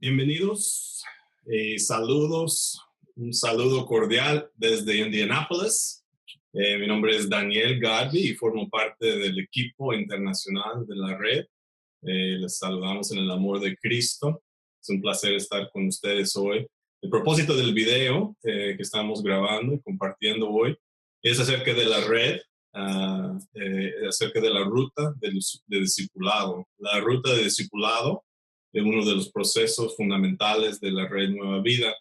Bienvenidos y saludos, un saludo cordial desde Indianápolis. Mi nombre es Daniel Gadby y formo parte del equipo internacional de la red. Les saludamos en el amor de Cristo. Es un placer estar con ustedes hoy. El propósito del video que estamos grabando y compartiendo hoy es acerca de la red, acerca de la ruta de discipulado. La ruta de discipulado es uno de los procesos fundamentales de la red Nueva Vida.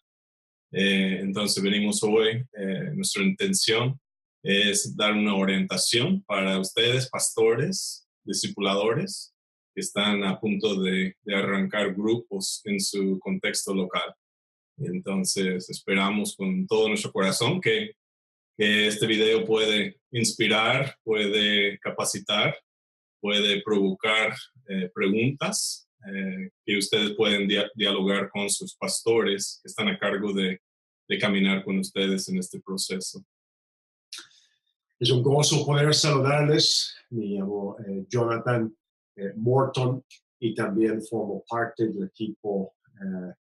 Entonces venimos hoy, nuestra intención es dar una orientación para ustedes, pastores, discipuladores, que están a punto de arrancar grupos en su contexto local. Entonces esperamos con todo nuestro corazón que este video puede inspirar, puede capacitar, puede provocar preguntas que ustedes pueden dialogar con sus pastores que están a cargo de caminar con ustedes en este proceso. Es un gozo poder saludarles. Me llamo Jonathan Morton y también formo parte del equipo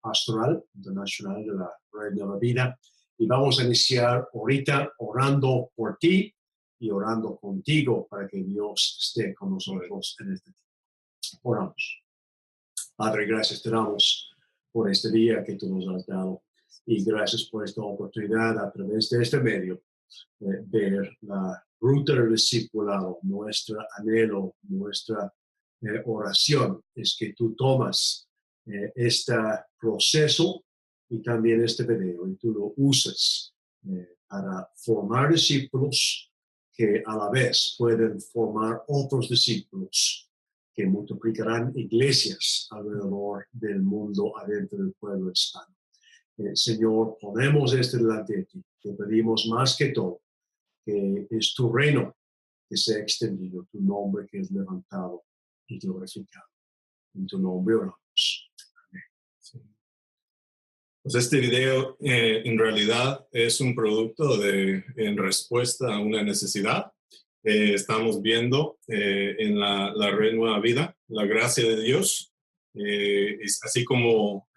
pastoral internacional de la Red Nueva Vida. Y vamos a iniciar ahorita orando por ti y orando contigo para que Dios esté con nosotros en este tiempo. Oramos. Padre, gracias te damos por este día que tú nos has dado y gracias por esta oportunidad a través de este medio ver la ruta del discipulado. Nuestro anhelo, nuestra oración es que tú tomas este proceso y también este video y tú lo usas para formar discípulos que a la vez pueden formar otros discípulos que multiplicarán iglesias alrededor del mundo adentro del pueblo hispano. Señor, ponemos esto delante de ti. Te pedimos más que todo que es tu reino que sea extendido, tu nombre que es levantado y glorificado. En tu nombre oramos. Amén. Sí. Pues este video en realidad es un producto en respuesta a una necesidad. Estamos viendo en la red Nueva Vida la gracia de Dios. Es así como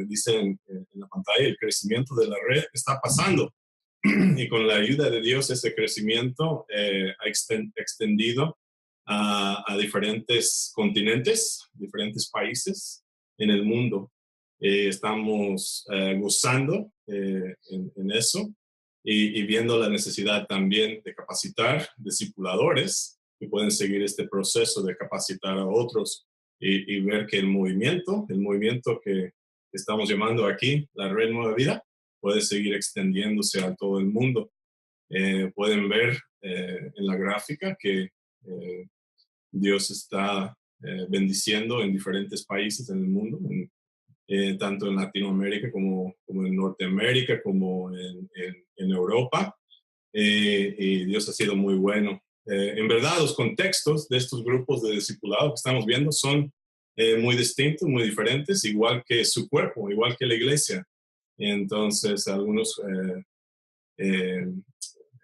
dicen en la pantalla, el crecimiento de la red está pasando. Y con la ayuda de Dios ese crecimiento ha extendido a diferentes continentes, diferentes países en el mundo. Estamos gozando en eso y viendo la necesidad también de capacitar discipuladores que pueden seguir este proceso de capacitar a otros y ver que el movimiento que estamos llamando aquí, la Red Nueva Vida, puede seguir extendiéndose a todo el mundo. Pueden ver en la gráfica que Dios está bendiciendo en diferentes países en el mundo, tanto en Latinoamérica como en Norteamérica, como en Europa. Y Dios ha sido muy bueno. En verdad, los contextos de estos grupos de discipulado que estamos viendo son muy distintos, muy diferentes, igual que su cuerpo, igual que la iglesia. Entonces, algunos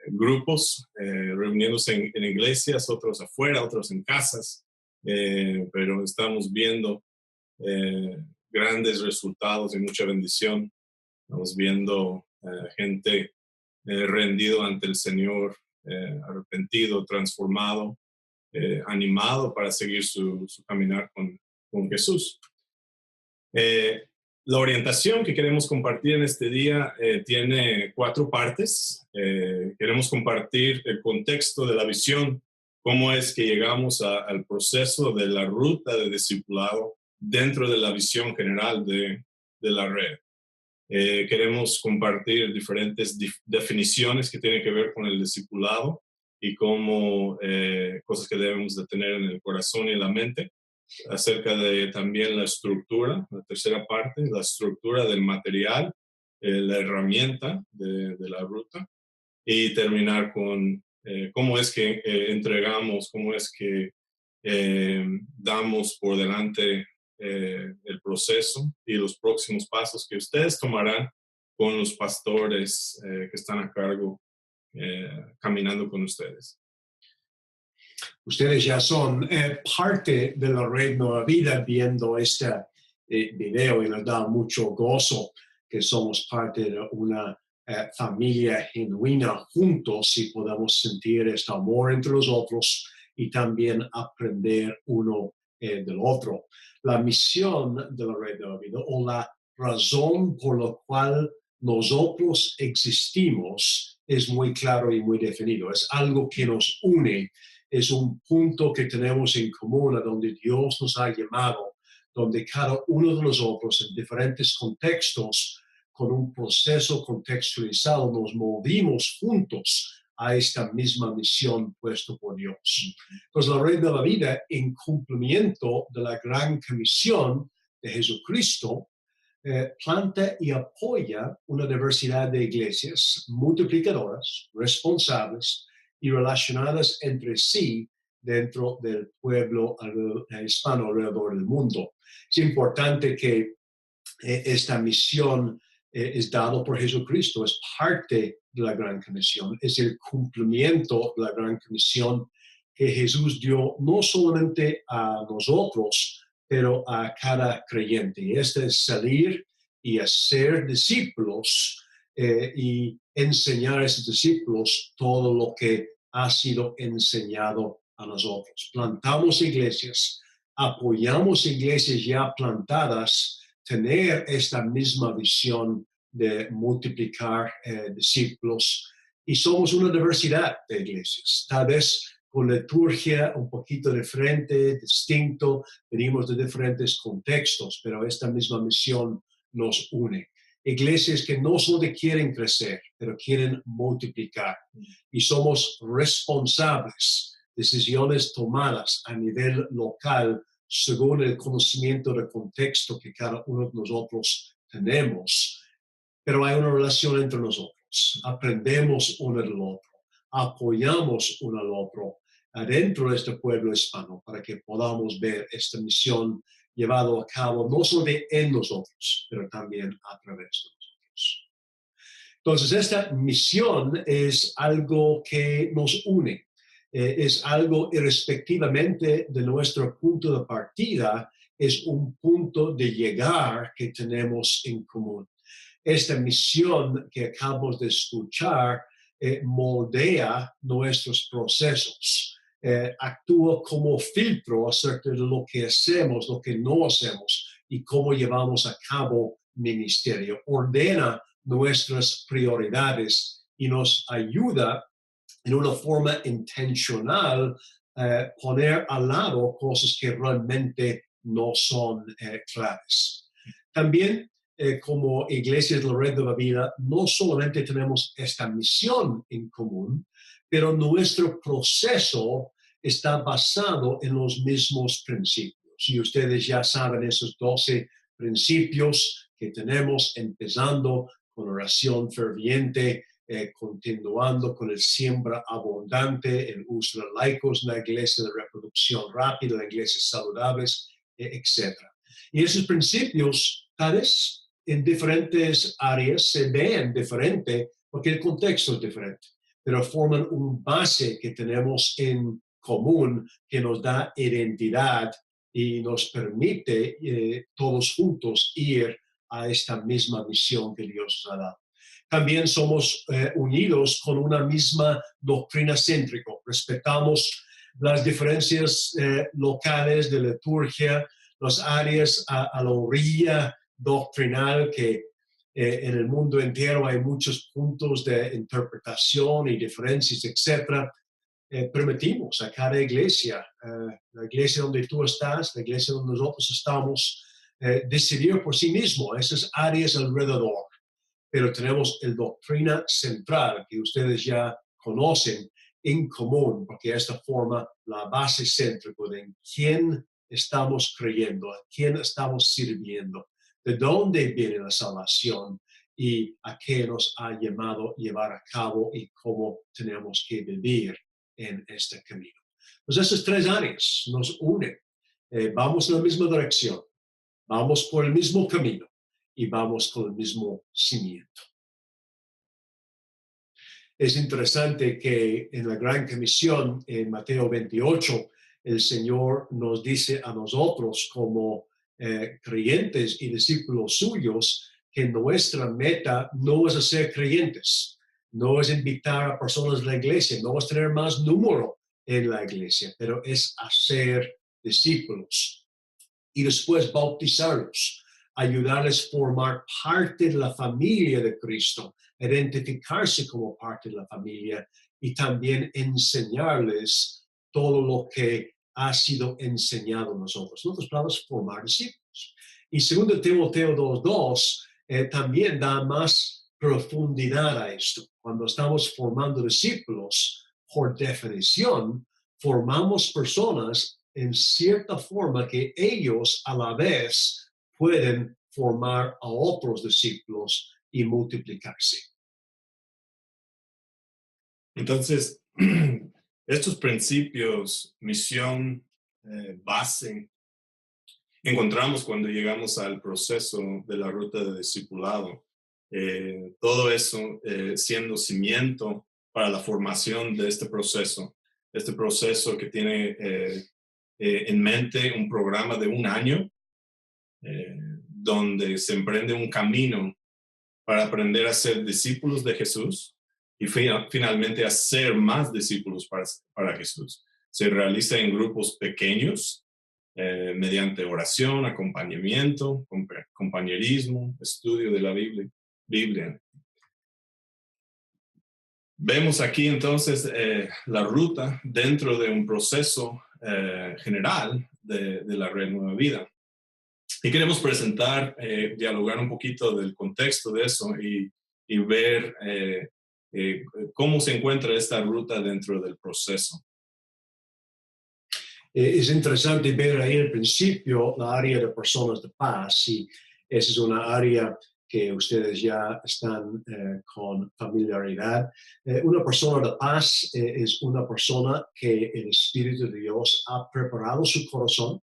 grupos reuniéndose en iglesias, otros afuera, otros en casas, pero estamos viendo grandes resultados y mucha bendición. Estamos viendo gente rendido ante el Señor, arrepentido, transformado, animado para seguir su caminar con Jesús. La orientación que queremos compartir en este día tiene 4 partes. Queremos compartir el contexto de la visión, cómo es que llegamos al proceso de la ruta de discipulado dentro de la visión general de la red. Queremos compartir diferentes definiciones que tienen que ver con el discipulado y cómo cosas que debemos de tener en el corazón y en la mente. Acerca de también la estructura, la tercera parte, la estructura del material, la herramienta de la ruta y terminar con cómo es que entregamos, cómo es que damos por delante el proceso y los próximos pasos que ustedes tomarán con los pastores que están a cargo caminando con ustedes. Ustedes ya son parte de la Red Nueva Vida viendo esta video y nos da mucho gozo que somos parte de una familia genuina juntos y podamos sentir este amor entre los otros y también aprender uno del otro. La misión de la Red de la Vida o la razón por la cual nosotros existimos es muy claro y muy definido. Es algo que nos une, es un punto que tenemos en común a donde Dios nos ha llamado, donde cada uno de nosotros en diferentes contextos, con un proceso contextualizado, nos movimos juntos a esta misma misión puesta por Dios. Entonces, la Red de la Vida, en cumplimiento de la gran comisión de Jesucristo, planta y apoya una diversidad de iglesias multiplicadoras, responsables y relacionadas entre sí dentro del pueblo hispano alrededor del mundo. Es importante que esta misión es dada por Jesucristo, es parte de la Gran Comisión, es el cumplimiento de la Gran Comisión que Jesús dio no solamente a nosotros, pero a cada creyente. Y este es salir y hacer discípulos y enseñar a esos discípulos todo lo que ha sido enseñado a nosotros. Plantamos iglesias, apoyamos iglesias ya plantadas, tener esta misma visión de multiplicar discípulos. Y somos una diversidad de iglesias, tal vez con liturgia un poquito diferente, distinto, venimos de diferentes contextos, pero esta misma misión nos une. Iglesias que no solo quieren crecer, pero quieren multiplicar. Y somos responsables, decisiones tomadas a nivel local según el conocimiento del contexto que cada uno de nosotros tenemos. Pero hay una relación entre nosotros. Aprendemos uno del otro. Apoyamos uno al otro adentro de este pueblo hispano para que podamos ver esta misión llevada a cabo no solo en nosotros, pero también a través de nosotros. Entonces, esta misión es algo que nos une. Es algo irrespectivamente de nuestro punto de partida, es un punto de llegar que tenemos en común. Esta misión que acabamos de escuchar moldea nuestros procesos, actúa como filtro acerca de lo que hacemos, lo que no hacemos y cómo llevamos a cabo ministerio. Ordena nuestras prioridades y nos ayuda en una forma intencional poner al lado cosas que realmente no son claves. También como iglesias de la Red de la Vida, no solamente tenemos esta misión en común, pero nuestro proceso está basado en los mismos principios. Y ustedes ya saben esos 12 principios que tenemos, empezando con oración ferviente, continuando con el siembra abundante, el uso de laicos, la iglesia de reproducción rápida, las iglesias saludables, etc. Y esos principios, tal vez en diferentes áreas se ven diferente porque el contexto es diferente, pero forman un base que tenemos en común que nos da identidad y nos permite todos juntos ir a esta misma misión que Dios nos ha dado. También somos unidos con una misma doctrina céntrica. Respetamos las diferencias locales de liturgia, las áreas a la orilla doctrinal que en el mundo entero hay muchos puntos de interpretación y diferencias, etc. Permitimos a cada iglesia, la iglesia donde tú estás, la iglesia donde nosotros estamos, decidir por sí mismo esas áreas alrededor. Pero tenemos la doctrina central que ustedes ya conocen en común, porque de esta forma la base céntrica de quién estamos creyendo, a quién estamos sirviendo, de dónde viene la salvación y a qué nos ha llamado llevar a cabo y cómo tenemos que vivir en este camino. Pues esas tres áreas nos unen. Vamos en la misma dirección, vamos por el mismo camino y vamos con el mismo cimiento. Es interesante que en la Gran Comisión, en Mateo 28, el Señor nos dice a nosotros como creyentes y discípulos suyos, que nuestra meta no es hacer creyentes, no es invitar a personas a la iglesia, no es tener más número en la iglesia, pero es hacer discípulos y después bautizarlos, ayudarles a formar parte de la familia de Cristo, identificarse como parte de la familia y también enseñarles todo lo que ha sido enseñado a nosotros. En otras palabras, formar discípulos. Y 2 Timoteo 2:2 también da más profundidad a esto. Cuando estamos formando discípulos, por definición, formamos personas en cierta forma que ellos a la vez pueden formar a otros discípulos y multiplicarse. Entonces, estos principios, misión, base, encontramos cuando llegamos al proceso de la ruta de discipulado. Todo eso siendo cimiento para la formación de este proceso que tiene en mente un programa de 1 año, donde se emprende un camino para aprender a ser discípulos de Jesús y finalmente a ser más discípulos para Jesús. Se realiza en grupos pequeños, mediante oración, acompañamiento, compañerismo, estudio de la Biblia. Vemos aquí entonces la ruta dentro de un proceso general de la Red Nueva Vida. Y queremos presentar, dialogar un poquito del contexto de eso y ver cómo se encuentra esta ruta dentro del proceso. Es interesante ver ahí al principio la área de personas de paz, y esa es una área que ustedes ya están con familiaridad. Una persona de paz es una persona que el Espíritu de Dios ha preparado su corazón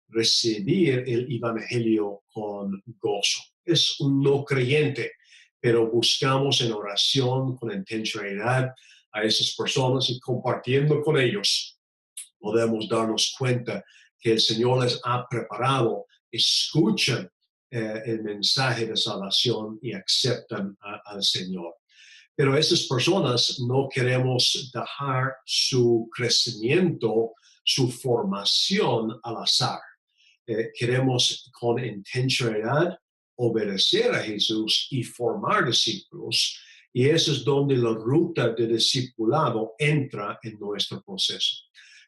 recibir el Evangelio con gozo. Es un no creyente, pero buscamos en oración con intencionalidad a esas personas y compartiendo con ellos podemos darnos cuenta que el Señor les ha preparado, escuchan el mensaje de salvación y aceptan al Señor. Pero esas personas no queremos dejar su crecimiento, su formación al azar. Queremos con intencionalidad obedecer a Jesús y formar discípulos, y eso es donde la ruta de discipulado entra en nuestro proceso.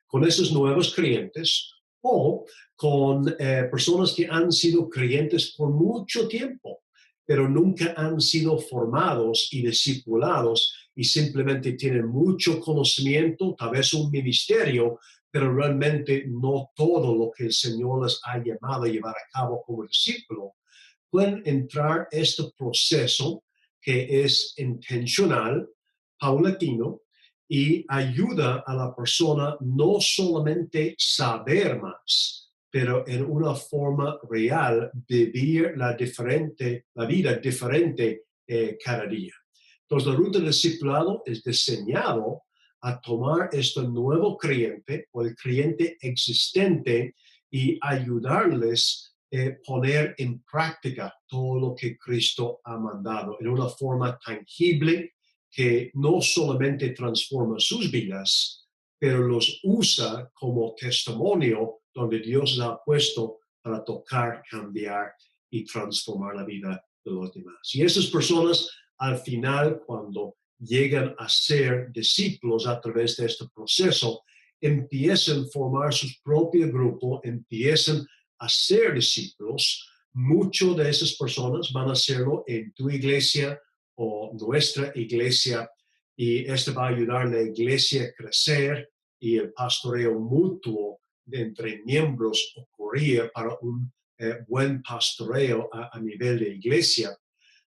Con esos nuevos creyentes o con personas que han sido creyentes por mucho tiempo, pero nunca han sido formados y discipulados y simplemente tienen mucho conocimiento, tal vez un ministerio, pero realmente no todo lo que el Señor les ha llamado a llevar a cabo como discípulo. Pueden entrar este proceso que es intencional, paulatino, y ayuda a la persona no solamente saber más, pero en una forma real vivir la vida diferente cada día. Entonces, la ruta del discipulado es diseñado a tomar este nuevo creyente o el creyente existente y ayudarles a poner en práctica todo lo que Cristo ha mandado en una forma tangible que no solamente transforma sus vidas, pero los usa como testimonio donde Dios la ha puesto para tocar, cambiar y transformar la vida de los demás. Y esas personas, al final, cuando llegan a ser discípulos a través de este proceso, empiezan a formar su propio grupo, empiezan a ser discípulos. Muchas de esas personas van a hacerlo en tu iglesia o nuestra iglesia, y esto va a ayudar a la iglesia a crecer y el pastoreo mutuo entre miembros ocurrir para un buen pastoreo a nivel de iglesia.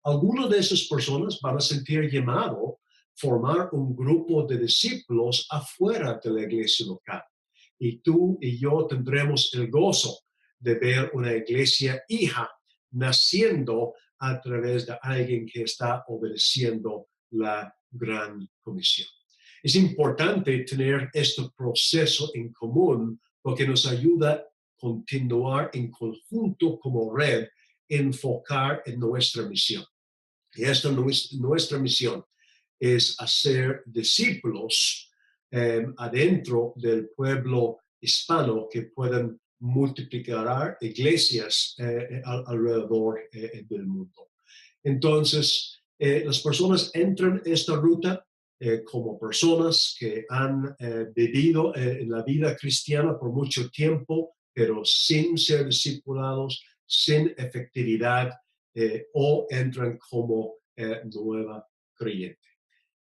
Algunas de esas personas van a sentir llamado a formar un grupo de discípulos afuera de la iglesia local. Y tú y yo tendremos el gozo de ver una iglesia hija naciendo a través de alguien que está obedeciendo la gran comisión. Es importante tener este proceso en común porque nos ayuda continuar en conjunto como red, enfocar en nuestra misión. Y esta nuestra misión es hacer discípulos adentro del pueblo hispano que puedan multiplicar iglesias alrededor del mundo. Entonces, las personas entran en esta ruta como personas que han vivido en la vida cristiana por mucho tiempo, pero sin ser discipulados, sin efectividad, o entran como nueva creyente.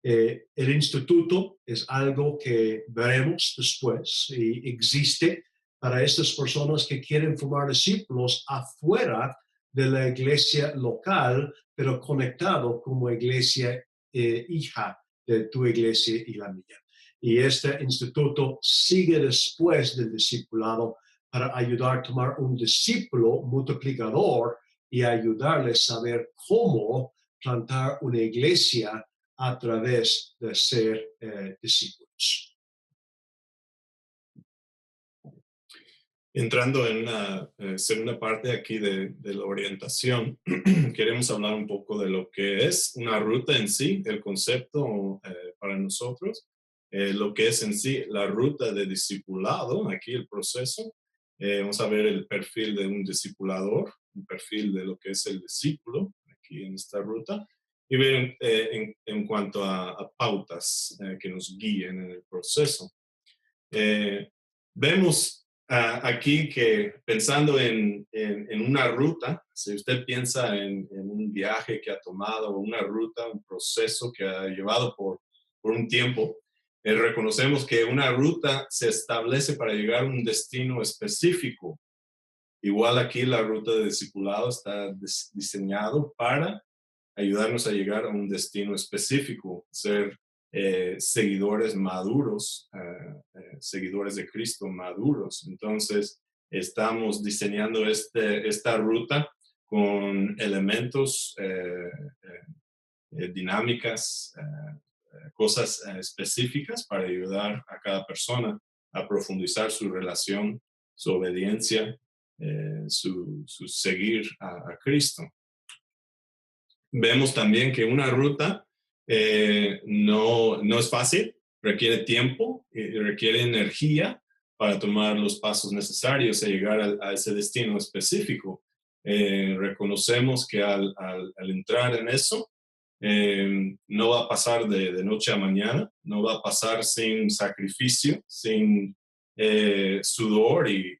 El instituto es algo que veremos después y existe para estas personas que quieren formar discípulos afuera de la iglesia local, pero conectado como iglesia hija de tu iglesia y la mía. Y este instituto sigue después del discipulado para ayudar a tomar un discípulo multiplicador y ayudarles a saber cómo plantar una iglesia a través de ser discípulos. Entrando en la segunda parte aquí de la orientación, queremos hablar un poco de lo que es una ruta en sí, el concepto para nosotros, lo que es en sí la ruta de discipulado, aquí el proceso. Vamos a ver el perfil de un discipulador, un perfil de lo que es el discípulo, aquí en esta ruta, y ver en cuanto a pautas que nos guíen en el proceso. Vemos aquí que pensando en una ruta, si usted piensa en un viaje que ha tomado, una ruta, un proceso que ha llevado por un tiempo, reconocemos que una ruta se establece para llegar a un destino específico. Igual aquí la ruta de discipulado está diseñado para ayudarnos a llegar a un destino específico, ser seguidores maduros, seguidores de Cristo maduros. Entonces, estamos diseñando esta ruta con elementos, dinámicas, cosas específicas para ayudar a cada persona a profundizar su relación, su obediencia, su seguir a Cristo. Vemos también que una ruta no es fácil, requiere tiempo y requiere energía para tomar los pasos necesarios a llegar a ese destino específico. Reconocemos que al entrar en eso, no va a pasar de noche a mañana, no va a pasar sin sacrificio, sin sudor y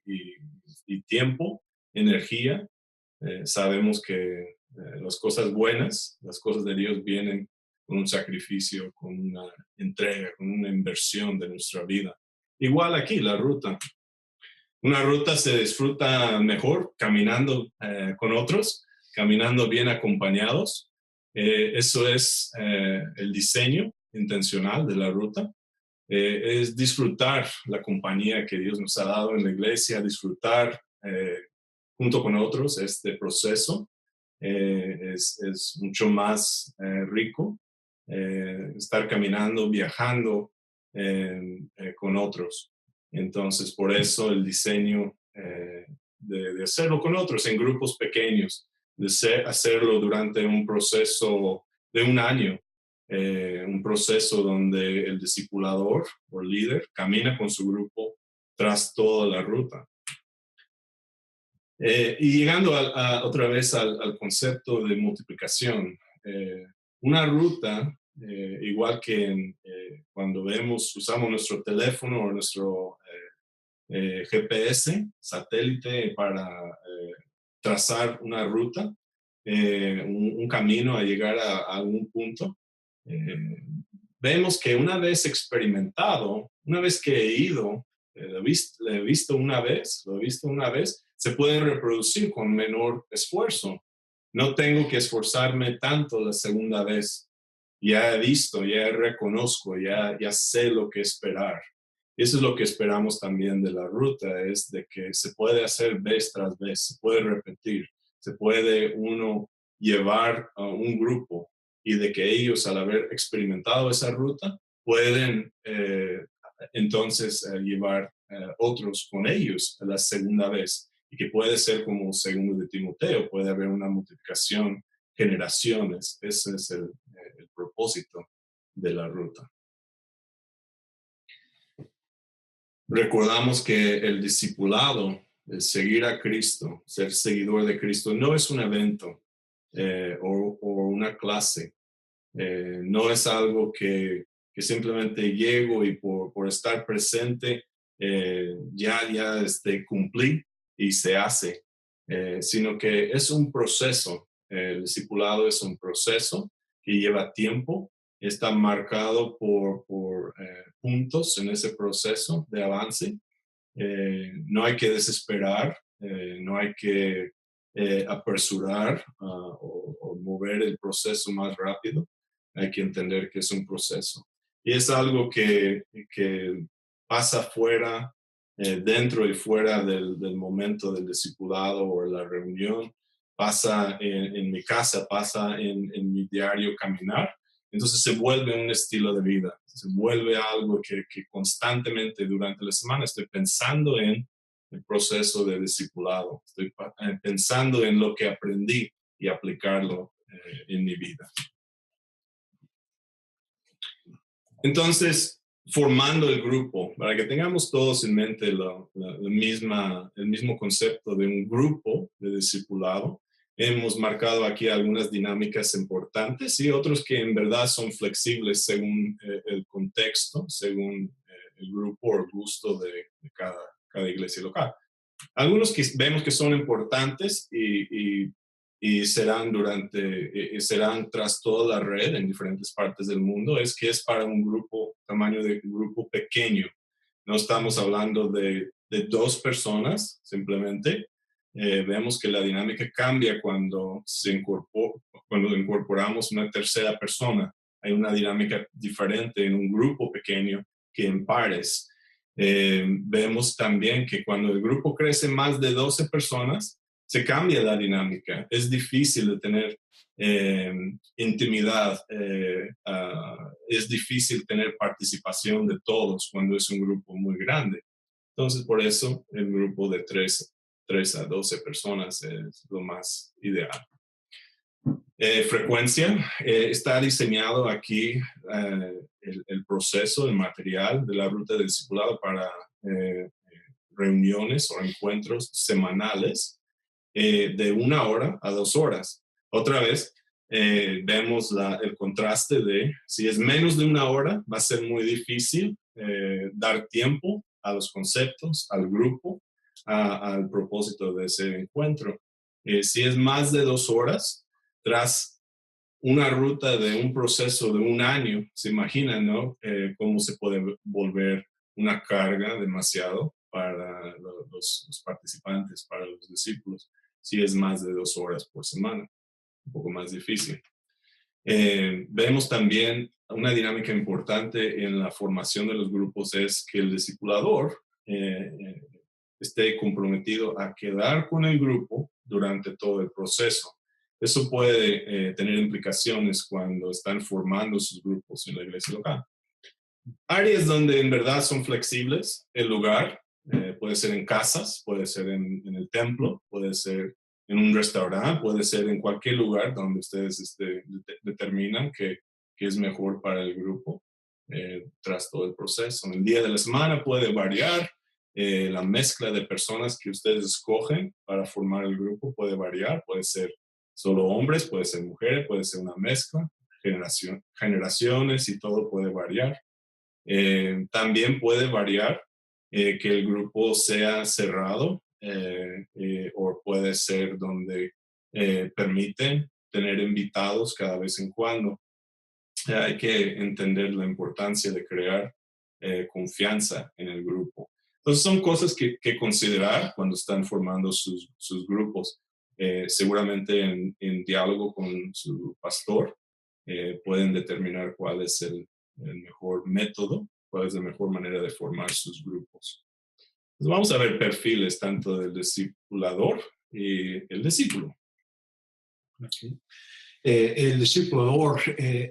tiempo, energía. Sabemos que las cosas buenas, las cosas de Dios vienen con un sacrificio, con una entrega, con una inversión de nuestra vida. Igual aquí, la ruta. Una ruta se disfruta mejor caminando con otros, caminando bien acompañados. Eso es el diseño intencional de la ruta. Es disfrutar la compañía que Dios nos ha dado en la iglesia, disfrutar junto con otros este proceso. Es mucho más rico estar caminando, viajando con otros. Entonces, por eso el diseño de hacerlo con otros en grupos pequeños, de hacerlo durante un proceso de un año, un proceso donde el discipulador o líder camina con su grupo tras toda la ruta. Y llegando otra vez al concepto de multiplicación, una ruta, igual que cuando usamos nuestro teléfono o nuestro GPS, satélite, para trazar una ruta, un camino a llegar a algún punto, vemos que una vez experimentado, una vez que he ido, lo he visto una vez, se puede reproducir con menor esfuerzo. No tengo que esforzarme tanto la segunda vez. Ya he visto, ya reconozco, ya sé lo que esperar. Eso es lo que esperamos también de la ruta, es de que se puede hacer vez tras vez, se puede repetir, se puede uno llevar a un grupo y de que ellos, al haber experimentado esa ruta, pueden entonces llevar otros con ellos la segunda vez, y que puede ser como segundo de Timoteo, puede haber una multiplicación, generaciones. Ese es el propósito de la ruta. Recordamos que el discipulado, el seguir a Cristo, ser seguidor de Cristo, no es un evento o una clase. No es algo que simplemente llego y por estar presente ya cumplí y se hace, sino que es un proceso. El discipulado es un proceso que lleva tiempo, está marcado por puntos en ese proceso de avance. No hay que desesperar, no hay que apresurar o mover el proceso más rápido. Hay que entender que es un proceso. Y es algo que pasa fuera, dentro y fuera del momento del discipulado o la reunión, pasa en mi casa, pasa en mi diario caminar. Entonces se vuelve un estilo de vida, se vuelve algo que constantemente durante la semana estoy pensando en el proceso de discipulado, estoy pensando en lo que aprendí y aplicarlo en mi vida. Entonces, formando el grupo, para que tengamos todos en mente el mismo concepto de un grupo de discipulado, hemos marcado aquí algunas dinámicas importantes y otros que en verdad son flexibles según el contexto, según el grupo o el gusto de cada iglesia local. Algunos que vemos que son importantes y serán tras toda la red en diferentes partes del mundo, es que es para un grupo, tamaño de grupo pequeño. No estamos hablando de 2 personas simplemente. Vemos que la dinámica cambia cuando incorporamos una tercera persona. Hay una dinámica diferente en un grupo pequeño que en pares. Vemos también que cuando el grupo crece más de 12 personas, se cambia la dinámica. Es difícil de tener intimidad, es difícil tener participación de todos cuando es un grupo muy grande. Entonces, por eso el grupo de 3 a 12 personas es lo más ideal. Frecuencia, está diseñado aquí el proceso, el material de la ruta de discipulado para reuniones o encuentros semanales de 1 hora a 2 horas. Otra vez, vemos el contraste de si es menos de 1 hora, va a ser muy difícil dar tiempo a los conceptos, al grupo, al propósito de ese encuentro. Si es más de 2 horas, tras una ruta de un proceso de 1 año, se imaginan, ¿no? Cómo se puede volver una carga demasiado para los participantes, para los discípulos, si es más de 2 horas por semana, un poco más difícil. Vemos también una dinámica importante en la formación de los grupos es que el discipulador esté comprometido a quedar con el grupo durante todo el proceso. Eso puede tener implicaciones cuando están formando sus grupos en la iglesia local. Áreas donde en verdad son flexibles, el lugar, puede ser en casas, puede ser en el templo, puede ser en un restaurante, puede ser en cualquier lugar donde ustedes determinan que es mejor para el grupo tras todo el proceso. El día de la semana puede variar, la mezcla de personas que ustedes escogen para formar el grupo puede variar, puede ser solo hombres, puede ser mujeres, puede ser una mezcla, generaciones y todo puede variar. También puede variar que el grupo sea cerrado o puede ser donde permiten tener invitados cada vez en cuando. Hay que entender la importancia de crear confianza en el grupo. Entonces son cosas que considerar cuando están formando sus grupos. Seguramente en diálogo con su pastor pueden determinar cuál es el mejor método, cuál es la mejor manera de formar sus grupos. Entonces vamos a ver perfiles tanto del discipulador y el discípulo. Okay. El discipulador,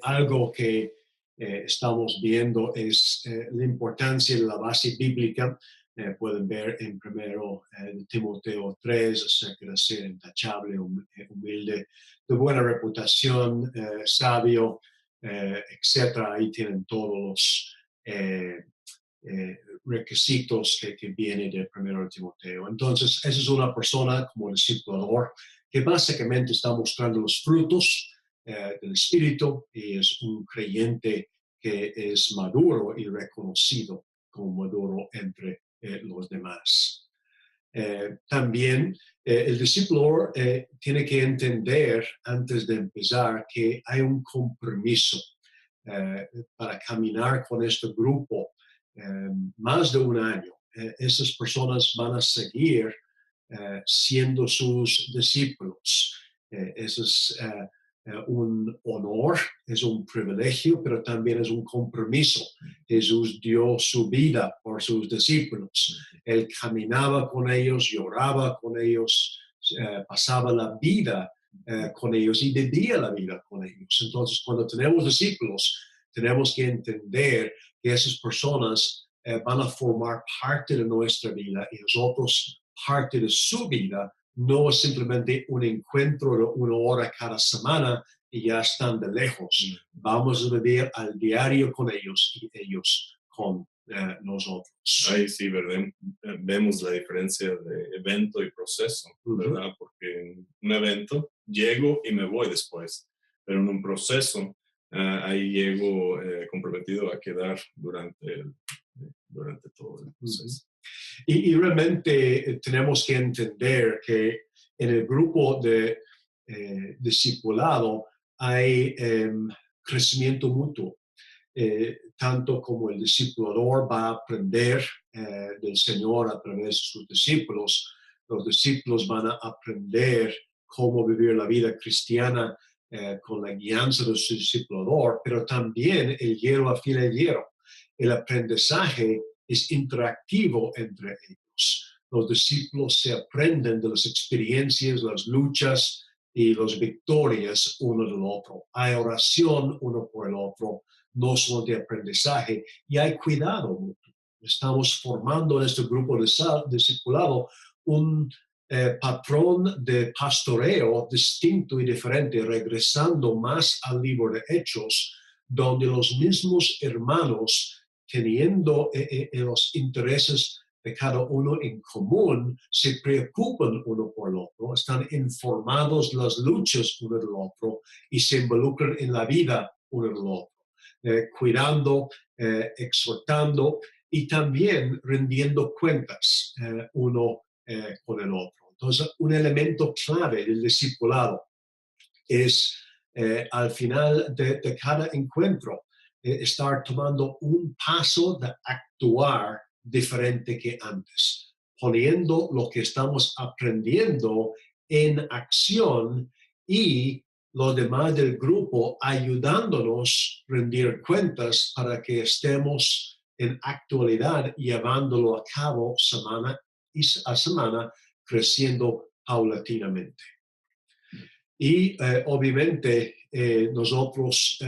algo que estamos viendo es la importancia de la base bíblica Pueden ver en primero Timoteo 3 acerca de ser intachable, humilde, de buena reputación, sabio, etcétera. Ahí tienen todos los requisitos que vienen del primero de Timoteo. Entonces, esa es una persona como discipulador que básicamente está mostrando los frutos del Espíritu y es un creyente que es maduro y reconocido como maduro entre los demás. También el discípulo tiene que entender antes de empezar que hay un compromiso para caminar con este grupo más de un año. Esas personas van a seguir siendo sus discípulos. Eso es un honor, es un privilegio, pero también es un compromiso. Jesús dio su vida por sus discípulos. Él caminaba con ellos, lloraba con ellos, pasaba la vida con ellos y vivía la vida con ellos. Entonces, cuando tenemos discípulos, tenemos que entender que esas personas van a formar parte de nuestra vida y nosotros parte de su vida. No es simplemente un encuentro de una hora cada semana y ya están de lejos. Vamos a vivir al diario con ellos y ellos con nosotros. Ahí sí, ¿verdad? Vemos la diferencia de evento y proceso, ¿verdad? Porque en un evento llego y me voy después, pero en un proceso ahí llego comprometido a quedar durante todo el proceso. Y realmente tenemos que entender que en el grupo de discipulado hay crecimiento mutuo. Tanto como el discipulador va a aprender del Señor a través de sus discípulos, los discípulos van a aprender cómo vivir la vida cristiana con la guianza de su discipulador, pero también el hierro afila el hierro. El aprendizaje es interactivo entre ellos. Los discípulos se aprenden de las experiencias, las luchas y las victorias uno del otro. Hay oración uno por el otro, no solo de aprendizaje, y hay cuidado mutuo. Estamos formando en este grupo de discipulado un patrón de pastoreo distinto y diferente, regresando más al libro de Hechos, donde los mismos hermanos, teniendo los intereses de cada uno en común, se preocupan uno por el otro, están informados de las luchas uno del otro y se involucran en la vida uno del otro, cuidando, exhortando y también rindiendo cuentas uno con el otro. Entonces, un elemento clave del discipulado es al final de cada encuentro estar tomando un paso de actuar diferente que antes, poniendo lo que estamos aprendiendo en acción y los demás del grupo ayudándonos a rendir cuentas para que estemos en actualidad llevándolo a cabo semana a semana, creciendo paulatinamente. Y obviamente nosotros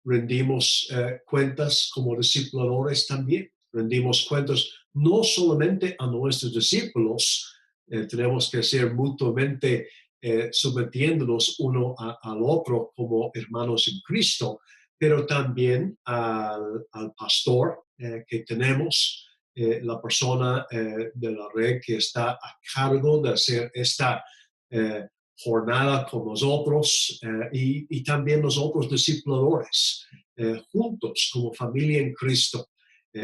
rendimos cuentas como discipuladores también. Rendimos cuentas no solamente a nuestros discípulos, tenemos que ser mutuamente sometiéndonos uno al otro como hermanos en Cristo, pero también al pastor que tenemos, la persona de la red que está a cargo de hacer esta jornada con nosotros y también nosotros discipuladores, juntos como familia en Cristo,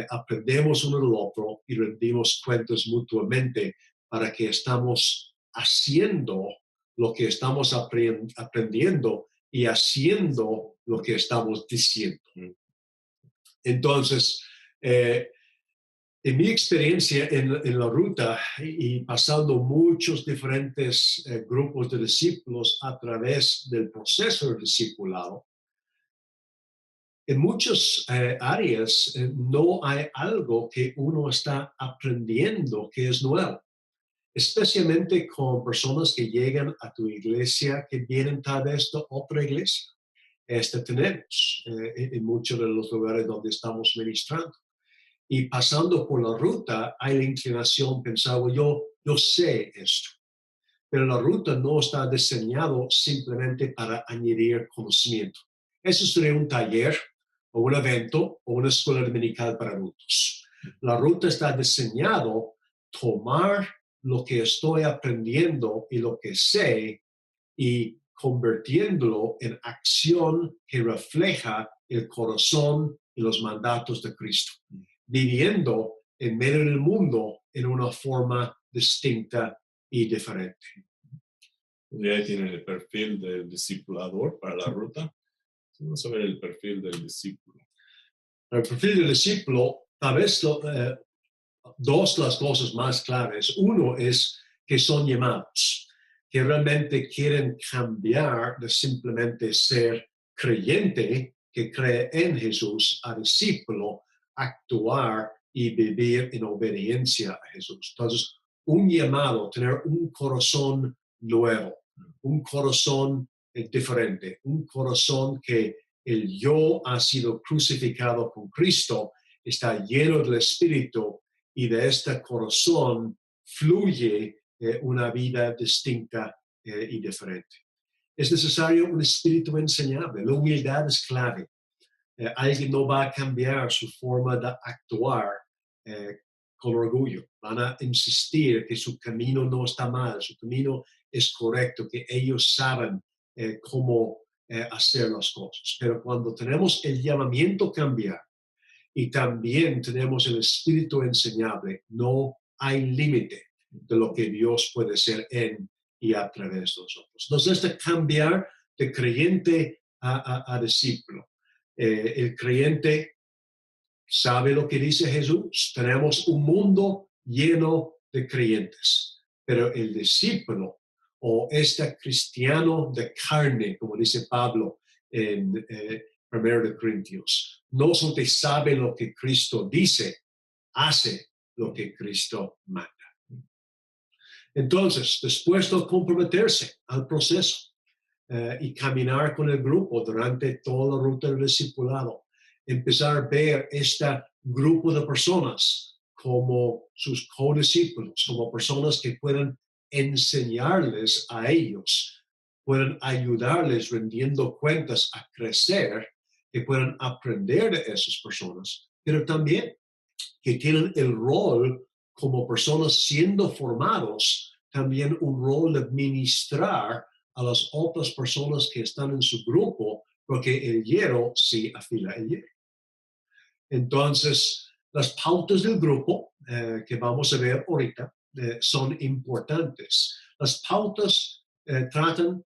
aprendemos uno del otro y rendimos cuentas mutuamente para que estamos haciendo lo que estamos aprendiendo y haciendo lo que estamos diciendo. Entonces, en mi experiencia en la ruta y pasando muchos diferentes grupos de discípulos a través del proceso de discipulado, en muchas áreas no hay algo que uno está aprendiendo que es nuevo, especialmente con personas que llegan a tu iglesia que vienen tal vez de otra iglesia. Tenemos en muchos de los lugares donde estamos ministrando. Y pasando por la ruta, hay la inclinación, pensaba yo sé esto. Pero la ruta no está diseñado simplemente para añadir conocimiento. Eso sería un taller o un evento o una escuela dominical para adultos. La ruta está diseñado tomar lo que estoy aprendiendo y lo que sé y convirtiéndolo en acción que refleja el corazón y los mandatos de Cristo, viviendo en medio del mundo en una forma distinta y diferente. Y ahí tienen el perfil del discipulador para la ruta. Vamos a ver el perfil del discípulo. El perfil del discípulo, tal vez dos las cosas más claves. Uno es que son llamados, que realmente quieren cambiar de simplemente ser creyente que cree en Jesús a discípulo, actuar y vivir en obediencia a Jesús. Entonces, un llamado, tener un corazón nuevo, un corazón diferente, un corazón que el yo ha sido crucificado con Cristo, está lleno del Espíritu y de este corazón fluye una vida distinta y diferente. Es necesario un espíritu enseñable. La humildad es clave. Alguien no va a cambiar su forma de actuar con orgullo. Van a insistir que su camino no está mal, su camino es correcto, que ellos saben cómo hacer las cosas. Pero cuando tenemos el llamamiento a cambiar y también tenemos el espíritu enseñable, no hay límite de lo que Dios puede hacer en y a través de nosotros. Entonces, de cambiar de creyente a discípulo. El creyente sabe lo que dice Jesús. Tenemos un mundo lleno de creyentes, pero el discípulo o este cristiano de carne, como dice Pablo en 1 de Corintios, no solo sabe lo que Cristo dice, hace lo que Cristo manda. Entonces, después de comprometerse al proceso y caminar con el grupo durante toda la ruta del discipulado, empezar a ver este grupo de personas como sus codiscípulos, como personas que pueden enseñarles a ellos, pueden ayudarles rendiendo cuentas a crecer, que puedan aprender de esas personas, pero también que tienen el rol como personas siendo formados, también un rol de ministrar a las otras personas que están en su grupo, porque el hierro sí afila el hierro. Entonces, las pautas del grupo que vamos a ver ahorita son importantes. Las pautas tratan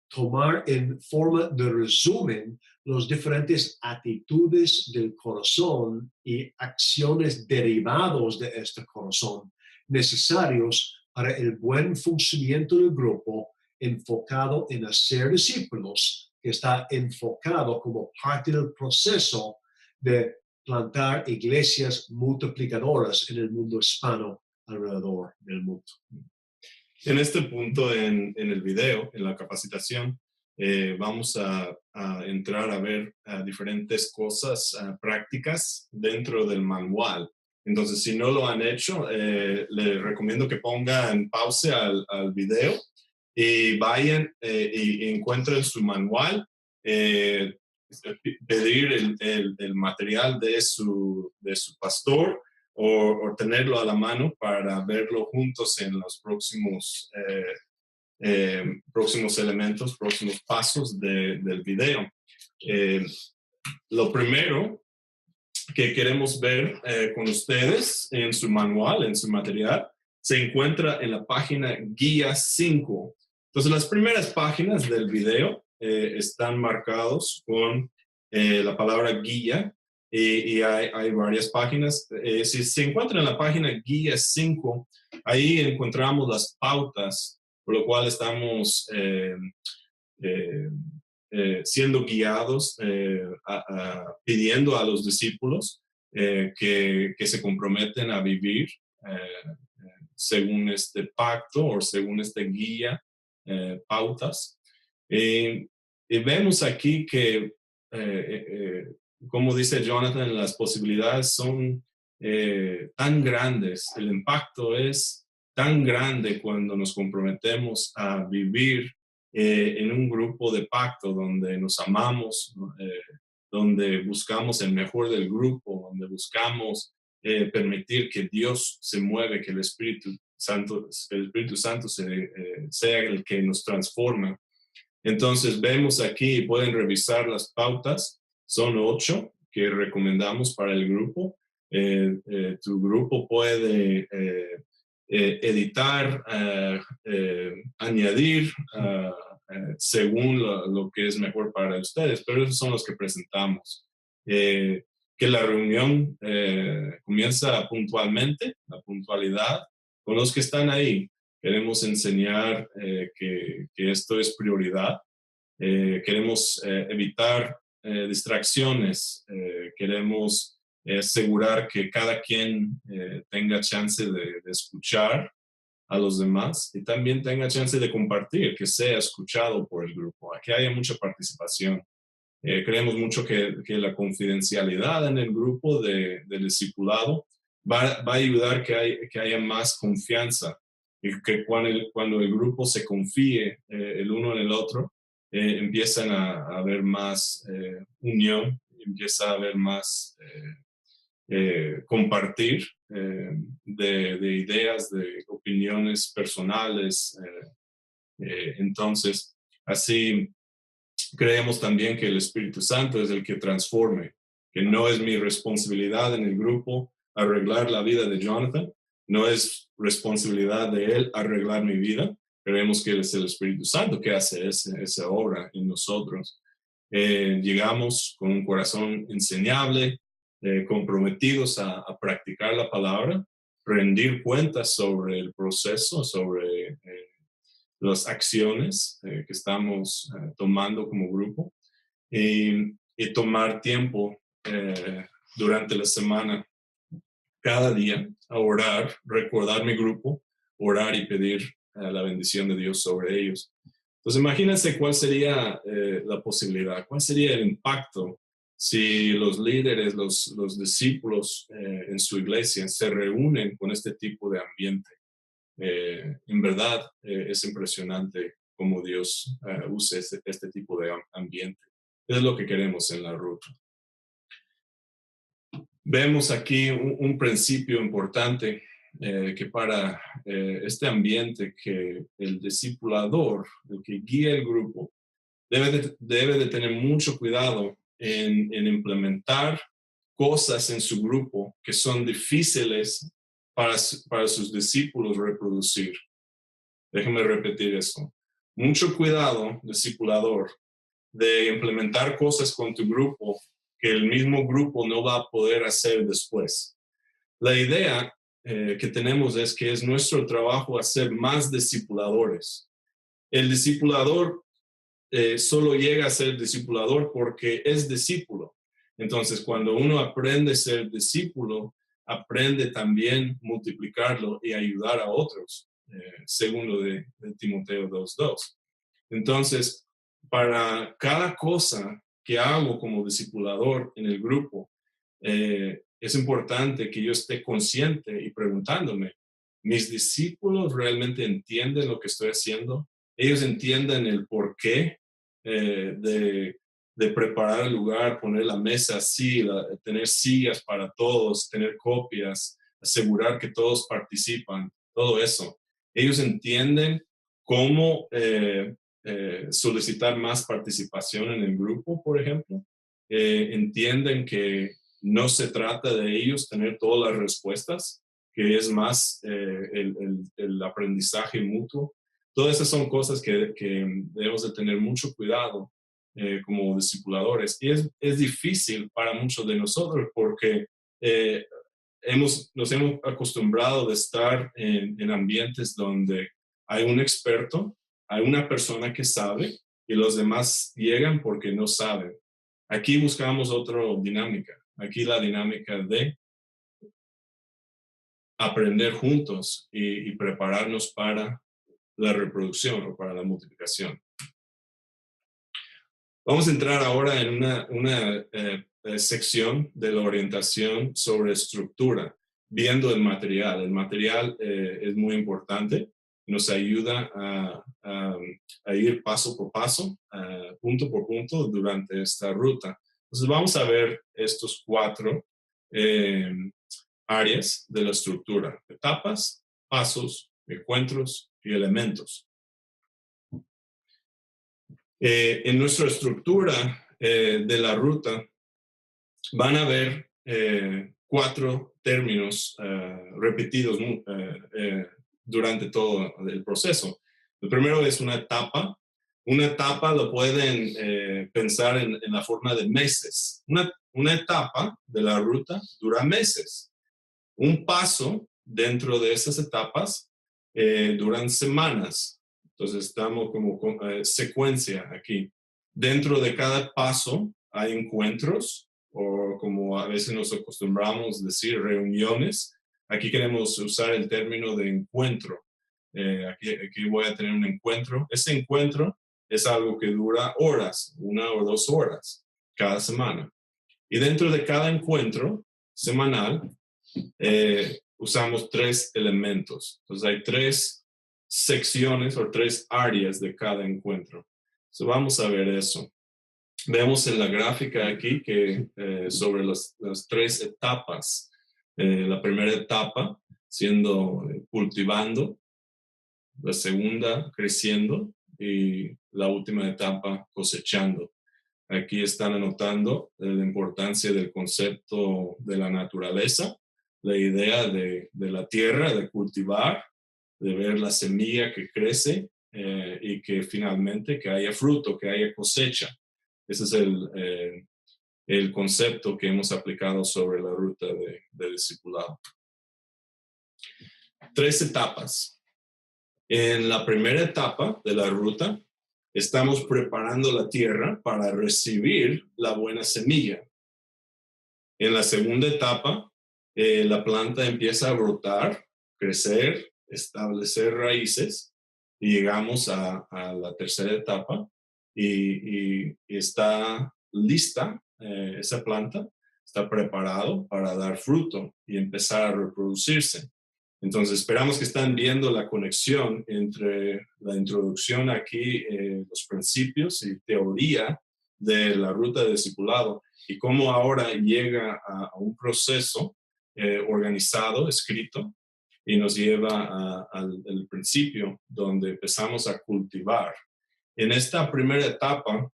tomar en forma de resumen las diferentes actitudes del corazón y acciones derivados de este corazón necesarios para el buen funcionamiento del grupo enfocado en hacer discípulos, que está enfocado como parte del proceso de plantar iglesias multiplicadoras en el mundo hispano alrededor del mundo. En este punto en el video, en la capacitación, vamos a entrar a ver diferentes cosas prácticas dentro del manual. Entonces, si no lo han hecho, les recomiendo que pongan pausa al video y vayan y encuentren su manual, pedir el material de su pastor o tenerlo a la mano para verlo juntos en los próximos elementos, próximos pasos del video. Lo primero que queremos ver con ustedes en su manual, en su material, se encuentra en la página guía 5. Entonces, las primeras páginas del video están marcados con la palabra guía y hay varias páginas. Si se encuentra en la página guía 5, ahí encontramos las pautas, por lo cual estamos siendo guiados, pidiendo a los discípulos que se comprometen a vivir según este pacto o según esta guía, pautas. Y vemos aquí que, como dice Jonathan, las posibilidades son tan grandes, el impacto es tan grande cuando nos comprometemos a vivir en un grupo de pacto donde nos amamos, ¿no? Donde buscamos el mejor del grupo, donde buscamos permitir que Dios se mueve, que el Espíritu Santo sea el que nos transforma. Entonces vemos aquí, pueden revisar las pautas, son 8 que recomendamos para el grupo. Tu grupo puede editar, añadir según lo que es mejor para ustedes, pero esos son los que presentamos. Que la reunión comienza puntualmente, la puntualidad, con los que están ahí. Queremos enseñar que esto es prioridad. Queremos evitar distracciones. Queremos asegurar que cada quien tenga chance de escuchar a los demás y también tenga chance de compartir, que sea escuchado por el grupo, que haya mucha participación. Creemos mucho que la confidencialidad en el grupo del discipulado va a ayudar que haya más confianza y que cuando el grupo se confíe el uno en el otro, empiezan a haber más unión, empieza a haber más compartir de ideas, de opiniones personales. Entonces, así creemos también que el Espíritu Santo es el que transforme, que no es mi responsabilidad en el grupo arreglar la vida de Jonathan, no es responsabilidad de él arreglar mi vida. Creemos que es el Espíritu Santo que hace esa obra en nosotros. Llegamos con un corazón enseñable, comprometidos a practicar la palabra, rendir cuentas sobre el proceso, sobre las acciones que estamos tomando como grupo y tomar tiempo durante la semana, cada día, a orar, recordar mi grupo, orar y pedir la bendición de Dios sobre ellos. Entonces, imagínense cuál sería la posibilidad, cuál sería el impacto si los líderes, los discípulos en su iglesia se reúnen con este tipo de ambiente. En verdad es impresionante cómo Dios usa este tipo de ambiente. Es lo que queremos en la ruta. Vemos aquí un principio importante que para este ambiente, que el discipulador, el que guía el grupo, debe de tener mucho cuidado en implementar cosas en su grupo que son difíciles para sus discípulos reproducir. Déjame repetir eso. Mucho cuidado, discipulador, de implementar cosas con tu grupo que el mismo grupo no va a poder hacer después. La idea que tenemos es que es nuestro trabajo hacer más discipuladores. El discipulador solo llega a ser discipulador porque es discípulo. Entonces, cuando uno aprende a ser discípulo, aprende también multiplicarlo y ayudar a otros, según lo de Timoteo 2:2. Entonces, para cada cosa que hago como discipulador en el grupo, es importante que yo esté consciente y preguntándome, ¿mis discípulos realmente entienden lo que estoy haciendo? ¿Ellos entienden el porqué de preparar el lugar, poner la mesa así, tener sillas para todos, tener copias, asegurar que todos participan, todo eso? Ellos entienden cómo solicitar más participación en el grupo, por ejemplo. Entienden que no se trata de ellos tener todas las respuestas, que es más el aprendizaje mutuo. Todas esas son cosas que debemos de tener mucho cuidado como discipuladores. Y es difícil para muchos de nosotros porque nos hemos acostumbrado de estar en ambientes donde hay un experto, hay una persona que sabe y los demás llegan porque no saben. Aquí buscamos otra dinámica. Aquí la dinámica de aprender juntos y prepararnos para la reproducción o para la multiplicación. Vamos a entrar ahora en una sección de la orientación sobre estructura, viendo el material. El material es muy importante, nos ayuda a ir paso por paso, punto por punto durante esta ruta. Entonces vamos a ver estos 4 áreas de la estructura: etapas, pasos, encuentros y elementos. En nuestra estructura de la ruta van a haber 4 términos repetidos durante todo el proceso. El primero es una etapa. Una etapa lo pueden pensar en la forma de meses. Una etapa de la ruta dura meses. Un paso dentro de esas etapas duran semanas. Entonces estamos como secuencia aquí. Dentro de cada paso hay encuentros, o como a veces nos acostumbramos a decir, reuniones. Aquí queremos usar el término de encuentro. Aquí voy a tener un encuentro. Ese encuentro es algo que dura horas, 1 o 2 horas cada semana. Y dentro de cada encuentro semanal usamos 3 elementos. Entonces hay 3 secciones o 3 áreas de cada encuentro. Entonces vamos a ver eso. Vemos en la gráfica aquí que sobre las 3 etapas. La primera etapa siendo cultivando, la segunda creciendo y la última etapa cosechando. Aquí están anotando la importancia del concepto de la naturaleza, la idea de la tierra, de cultivar, de ver la semilla que crece y que finalmente que haya fruto, que haya cosecha. Ese es el concepto que hemos aplicado sobre la ruta de discipulado. 3 etapas. En la primera etapa de la ruta, estamos preparando la tierra para recibir la buena semilla. En la segunda etapa, la planta empieza a brotar, crecer, establecer raíces y llegamos a la tercera etapa y está lista esa planta, está preparado para dar fruto y empezar a reproducirse. Entonces, esperamos que están viendo la conexión entre la introducción aquí, los principios y teoría de la ruta de discipulado y cómo ahora llega a un proceso organizado, escrito, y nos lleva al principio donde empezamos a cultivar. En esta primera etapa,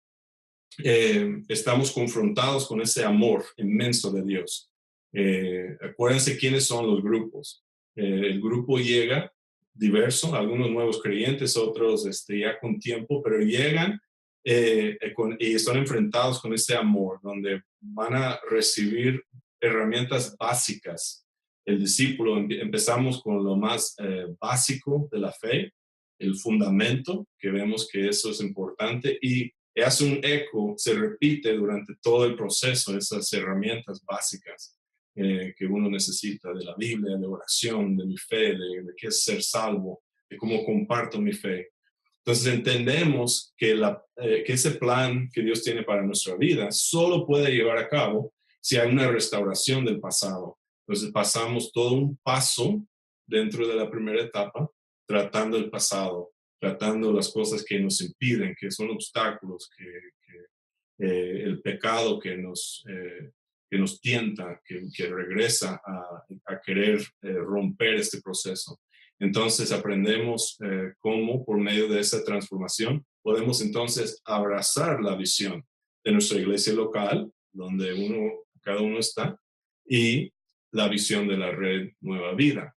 estamos confrontados con ese amor inmenso de Dios. Acuérdense quiénes son los grupos. El grupo llega diverso, algunos nuevos creyentes, otros ya con tiempo, pero llegan y están enfrentados con ese amor, donde van a recibir herramientas básicas. El discípulo, empezamos con lo más básico de la fe, el fundamento, que vemos que eso es importante, y hace un eco, se repite durante todo el proceso, esas herramientas básicas que uno necesita, de la Biblia, de oración, de mi fe, de qué es ser salvo, de cómo comparto mi fe. Entonces entendemos que ese plan que Dios tiene para nuestra vida solo puede llevar a cabo si hay una restauración del pasado. Entonces pasamos todo un paso dentro de la primera etapa tratando el pasado, tratando las cosas que nos impiden, que son obstáculos, el pecado que nos tienta, que regresa a querer romper este proceso. Entonces aprendemos cómo por medio de esa transformación podemos entonces abrazar la visión de nuestra iglesia local, donde cada uno está, y la visión de la red Nueva Vida.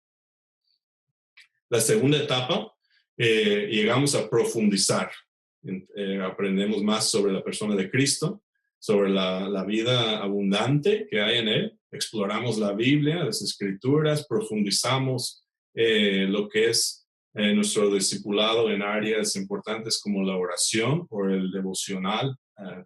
La segunda etapa, llegamos a profundizar. Aprendemos más sobre la persona de Cristo, sobre la vida abundante que hay en Él. Exploramos la Biblia, las Escrituras, profundizamos lo que es nuestro discipulado en áreas importantes como la oración o el devocional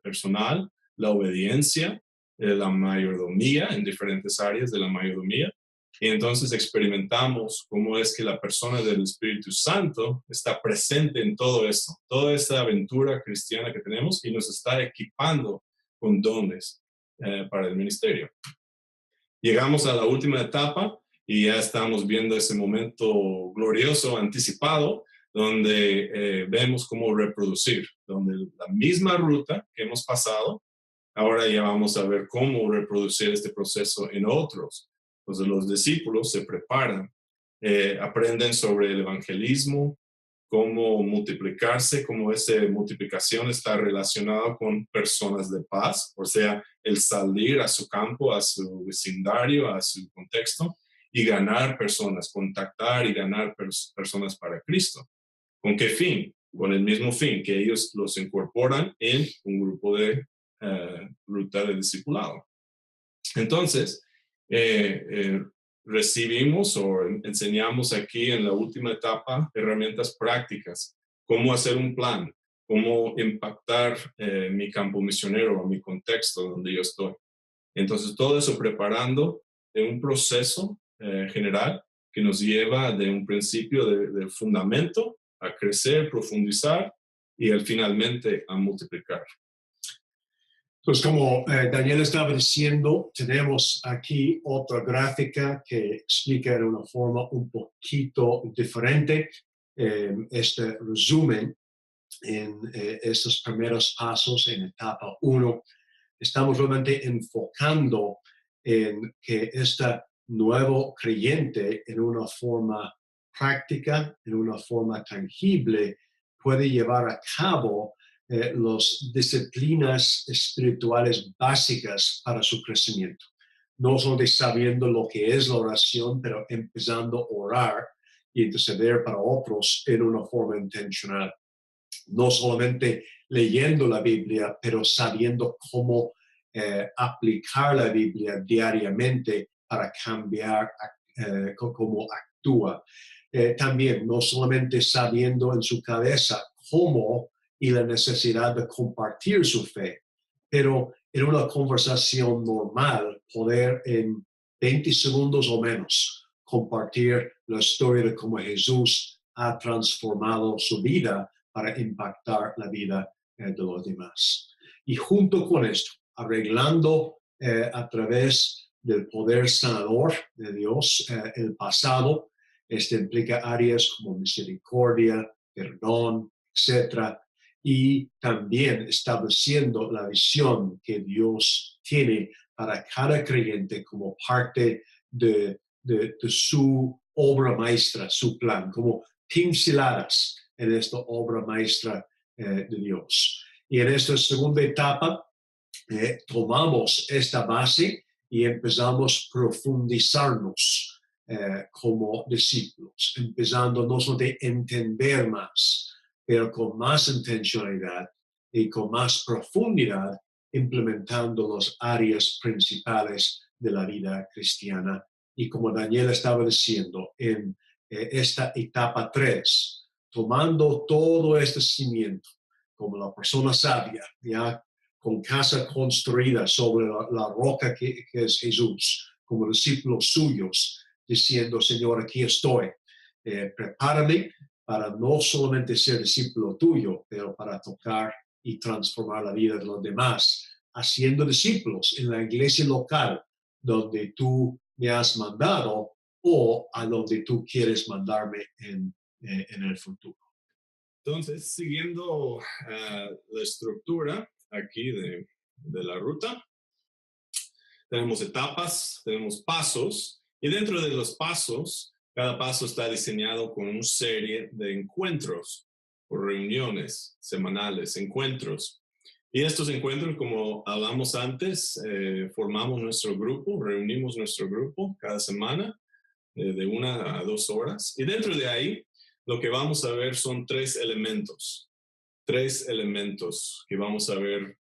personal, la obediencia, la mayordomía, en diferentes áreas de la mayordomía. Y entonces experimentamos cómo es que la persona del Espíritu Santo está presente en todo esto, toda esta aventura cristiana que tenemos, y nos está equipando con dones. para el ministerio. Llegamos a la última etapa y ya estamos viendo ese momento glorioso, anticipado, donde vemos cómo reproducir, donde la misma ruta que hemos pasado, ahora ya vamos a ver cómo reproducir este proceso en otros. Entonces los discípulos se preparan, aprenden sobre el evangelismo, cómo multiplicarse, cómo esa multiplicación está relacionada con personas de paz, o sea, el salir a su campo, a su vecindario, a su contexto y ganar personas, contactar y ganar personas para Cristo. ¿Con qué fin? Con el mismo fin, que ellos los incorporan en un grupo de ruta de discipulado. Entonces, recibimos o enseñamos aquí en la última etapa herramientas prácticas, cómo hacer un plan, cómo impactar mi campo misionero o mi contexto donde yo estoy. Entonces, todo eso preparando de un proceso general que nos lleva de un principio de fundamento a crecer, profundizar y finalmente a multiplicar. Pues como Daniel estaba diciendo, tenemos aquí otra gráfica que explica de una forma un poquito diferente este resumen en estos primeros pasos en etapa 1. Estamos realmente enfocando en que este nuevo creyente en una forma práctica, en una forma tangible, puede llevar a cabo las disciplinas espirituales básicas para su crecimiento. No solo sabiendo lo que es la oración, pero empezando a orar y interceder para otros en una forma intencional. No solamente leyendo la Biblia, pero sabiendo cómo aplicar la Biblia diariamente para cambiar cómo actúa. También no solamente sabiendo en su cabeza cómo y la necesidad de compartir su fe, pero en una conversación normal poder en 20 segundos o menos compartir la historia de cómo Jesús ha transformado su vida para impactar la vida de los demás. Y junto con esto, arreglando a través del poder sanador de Dios el pasado, este implica áreas como misericordia, perdón, etc. Y también estableciendo la visión que Dios tiene para cada creyente como parte de su obra maestra, su plan, como pinceladas en esta obra maestra de Dios. Y en esta segunda etapa tomamos esta base y empezamos a profundizarnos como discípulos, empezando no solo de entender más, pero con más intencionalidad y con más profundidad, implementando las áreas principales de la vida cristiana. Y como Daniel estaba diciendo, en esta etapa 3, tomando todo este cimiento, como la persona sabia, ya con casa construida sobre la roca que es Jesús, como discípulos suyos, diciendo, Señor, aquí estoy, prepárame para no solamente ser discípulo tuyo, pero para tocar y transformar la vida de los demás, haciendo discípulos en la iglesia local donde tú me has mandado o a donde tú quieres mandarme en el futuro. Entonces, siguiendo la estructura aquí de la ruta, tenemos etapas, tenemos pasos, y dentro de los pasos, cada paso está diseñado con una serie de encuentros o reuniones semanales, encuentros. Y estos encuentros, como hablamos antes, formamos nuestro grupo, reunimos nuestro grupo cada semana de 1 a 2 horas. Y dentro de ahí, lo que vamos a ver son 3 elementos que vamos a ver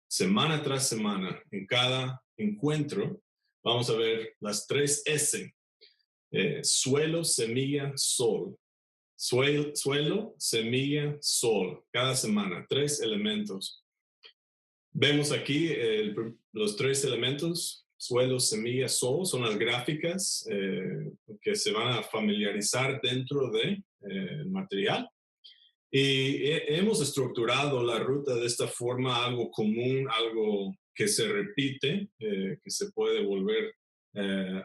semana tras semana. En cada encuentro vamos a ver las 3 S. Suelo, semilla, sol. Suelo, semilla, sol. Cada semana, 3 elementos. Vemos aquí los 3 elementos, suelo, semilla, sol, son las gráficas que se van a familiarizar dentro del material. Y hemos estructurado la ruta de esta forma, algo común, algo que se repite, que se puede volver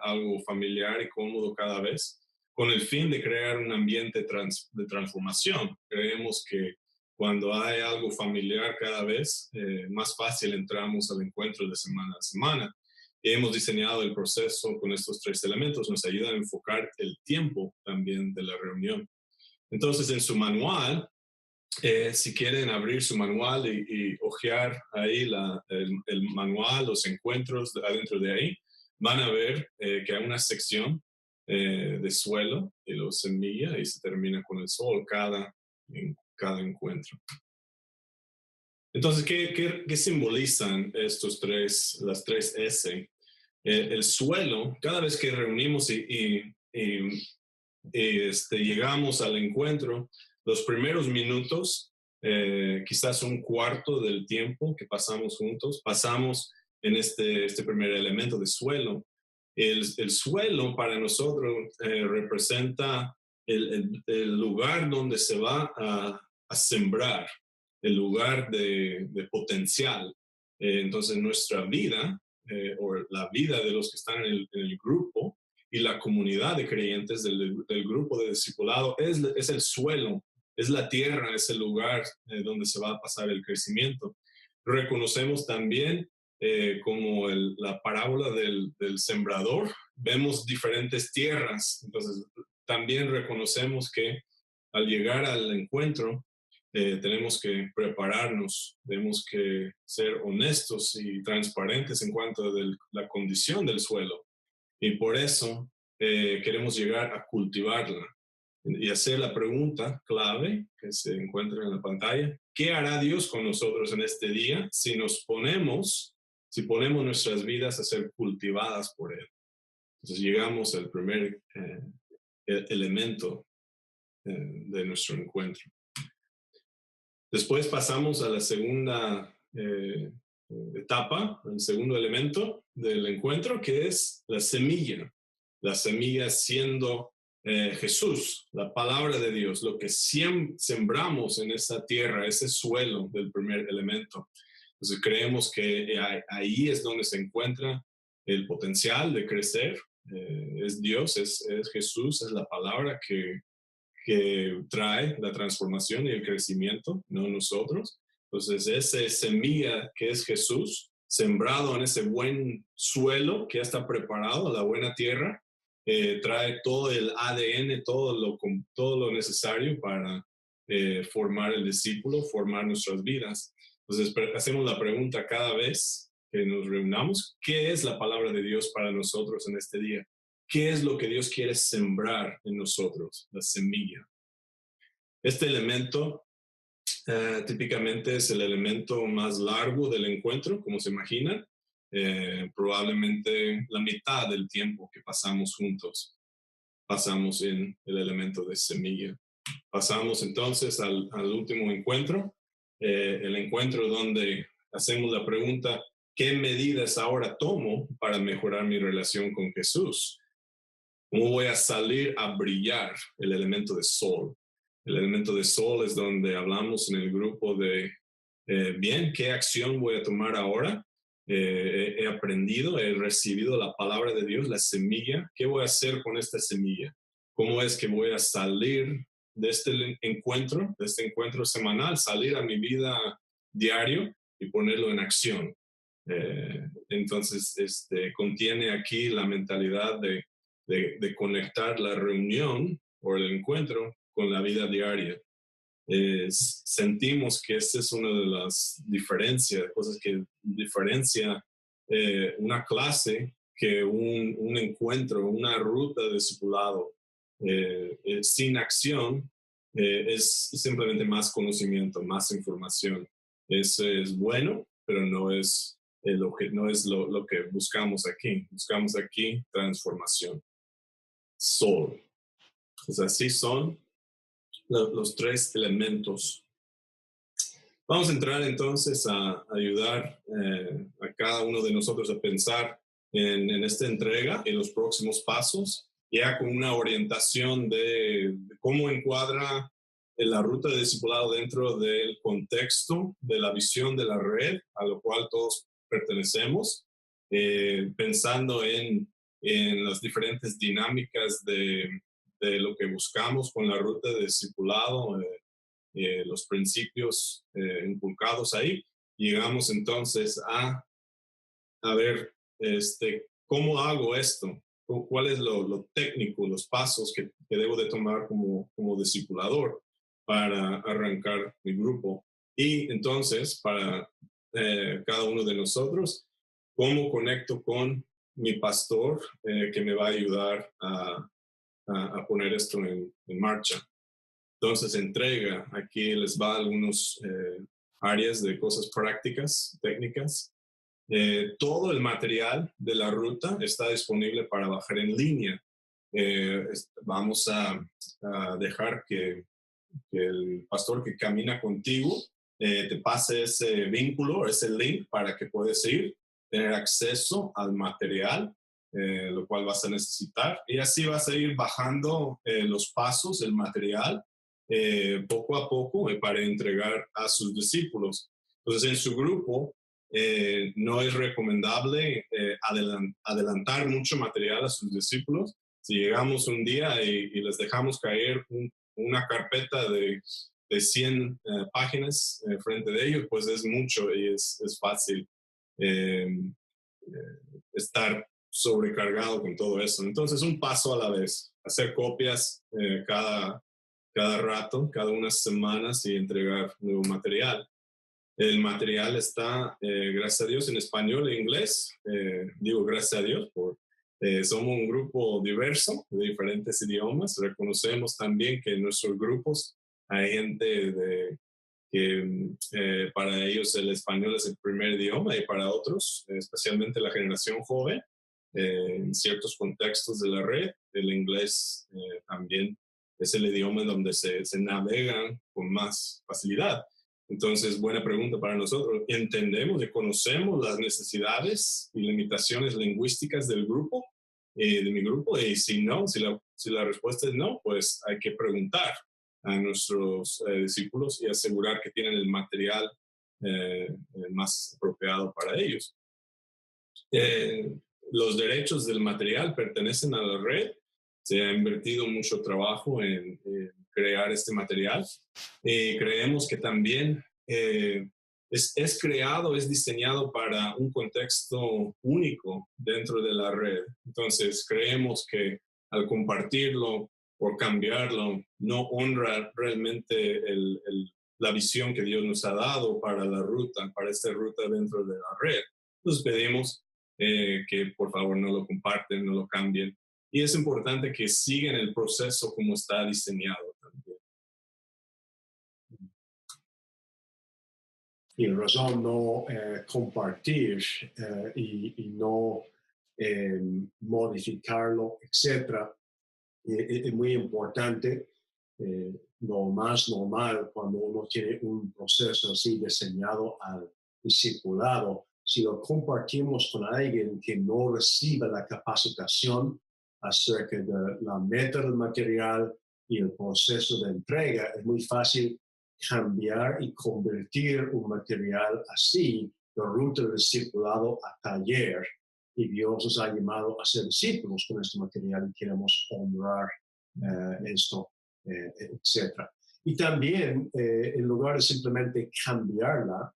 algo familiar y cómodo cada vez, con el fin de crear un ambiente de transformación. Creemos que cuando hay algo familiar cada vez, más fácil entramos al encuentro de semana a semana. Y hemos diseñado el proceso con estos 3 elementos, nos ayuda a enfocar el tiempo también de la reunión. Entonces, en su manual, si quieren abrir su manual y hojear ahí el manual, los encuentros adentro de ahí, van a ver que hay una sección de suelo y lo semilla y se termina con el sol en cada encuentro. Entonces, ¿qué simbolizan las 3 S? El suelo, cada vez que reunimos y llegamos al encuentro, los primeros minutos, quizás un cuarto del tiempo que pasamos juntos, pasamos en este primer elemento de suelo. El suelo para nosotros representa el lugar donde se va a sembrar, el lugar de potencial. Entonces nuestra vida, o la vida de los que están en el grupo, y la comunidad de creyentes del grupo de discipulado es el suelo, es la tierra, es el lugar donde se va a pasar el crecimiento. Reconocemos también como la parábola del sembrador, vemos diferentes tierras, entonces también reconocemos que al llegar al encuentro tenemos que prepararnos, tenemos que ser honestos y transparentes en cuanto a la condición del suelo. Y por eso queremos llegar a cultivarla y hacer la pregunta clave que se encuentra en la pantalla: ¿qué hará Dios con nosotros en este día si ponemos nuestras vidas a ser cultivadas por Él? Entonces llegamos al primer elemento de nuestro encuentro. Después pasamos a la segunda etapa, el segundo elemento del encuentro, que es la semilla. La semilla siendo Jesús, la palabra de Dios, lo que sembramos en esa tierra, ese suelo del primer elemento. Entonces creemos que ahí es donde se encuentra el potencial de crecer. Es Dios, es Jesús, es la palabra que trae la transformación y el crecimiento, no nosotros. Entonces, esa semilla que es Jesús, sembrado en ese buen suelo que ya está preparado, la buena tierra, trae todo el ADN, todo lo necesario para formar el discípulo, formar nuestras vidas. Entonces, hacemos la pregunta cada vez que nos reunamos: ¿qué es la palabra de Dios para nosotros en este día? ¿Qué es lo que Dios quiere sembrar en nosotros? La semilla. Este elemento típicamente es el elemento más largo del encuentro, como se imagina. Probablemente la mitad del tiempo que pasamos juntos, pasamos en el elemento de semilla. Pasamos entonces al último encuentro, el encuentro donde hacemos la pregunta: ¿qué medidas ahora tomo para mejorar mi relación con Jesús? ¿Cómo voy a salir a brillar? El elemento de sol. El elemento de sol es donde hablamos en el grupo de, bien, ¿qué acción voy a tomar ahora? He aprendido, he recibido la palabra de Dios, la semilla. ¿Qué voy a hacer con esta semilla? ¿Cómo es que voy a salir de este encuentro semanal, salir a mi vida diario y ponerlo en acción? Entonces, contiene aquí la mentalidad de conectar la reunión o el encuentro con la vida diaria. Sentimos que esta es una de las cosas que diferencia una clase que un encuentro, una ruta de discipulado sin acción. Es simplemente más conocimiento, más información. Eso es bueno, pero no es lo que buscamos aquí. Buscamos aquí transformación. Sol. Pues así son los 3 elementos. Vamos a entrar entonces a ayudar a cada uno de nosotros a pensar en esta entrega y los próximos pasos, ya con una orientación de cómo encuadra la ruta de discipulado dentro del contexto de la visión de la red, a lo cual todos pertenecemos, pensando en las diferentes dinámicas de lo que buscamos con la ruta de discipulado, los principios inculcados ahí. Llegamos entonces a ver cómo hago esto, cuál es lo técnico, los pasos que debo de tomar como discipulador para arrancar mi grupo. Y entonces, para cada uno de nosotros, cómo conecto con mi pastor que me va a ayudar a poner esto en marcha. Entonces, entrega, aquí les va algunos áreas de cosas prácticas, técnicas. Todo el material de la ruta está disponible para bajar en línea. Vamos a dejar que el pastor que camina contigo te pase ese vínculo, ese link para que puedas tener acceso al material, lo cual vas a necesitar. Y así vas a ir bajando los pasos, el material, poco a poco para entregar a sus discípulos. Entonces, en su grupo, no es recomendable adelantar mucho material a sus discípulos. Si llegamos un día y les dejamos caer una carpeta de 100 páginas frente de ellos, pues es mucho y es fácil estar sobrecargado con todo eso. Entonces, un paso a la vez, hacer copias cada rato, cada unas semanas y entregar nuevo material. El material está, gracias a Dios, en español e inglés. Digo gracias a Dios, somos un grupo diverso de diferentes idiomas. Reconocemos también que en nuestros grupos hay gente que para ellos el español es el primer idioma y para otros, especialmente la generación joven, en ciertos contextos de la red, el inglés también es el idioma en donde se navegan con más facilidad. Entonces, buena pregunta para nosotros. ¿Entendemos y conocemos las necesidades y limitaciones lingüísticas del grupo, de mi grupo? Y si no, si la respuesta es no, pues hay que preguntar a nuestros discípulos y asegurar que tienen el material más apropiado para ellos. Los derechos del material pertenecen a la red. Se ha invertido mucho trabajo en crear este material. Creemos que también es creado, es diseñado para un contexto único dentro de la red. Entonces, creemos que al compartirlo o cambiarlo, no honra realmente la visión que Dios nos ha dado para la ruta, para esta ruta dentro de la red. Entonces, pedimos que por favor no lo comparten, no lo cambien. Y es importante que sigan el proceso como está diseñado también. Y la razón no compartir y no modificarlo, etcétera, es muy importante. Lo más normal cuando uno tiene un proceso así diseñado al discipulado, si lo compartimos con alguien que no reciba la capacitación acerca de la meta del material y el proceso de entrega, es muy fácil cambiar y convertir un material así de ruta de discipulado a taller. Y Dios nos ha llamado a ser discípulos con este material y queremos honrar esto, etc. Y también, en lugar de simplemente cambiarla,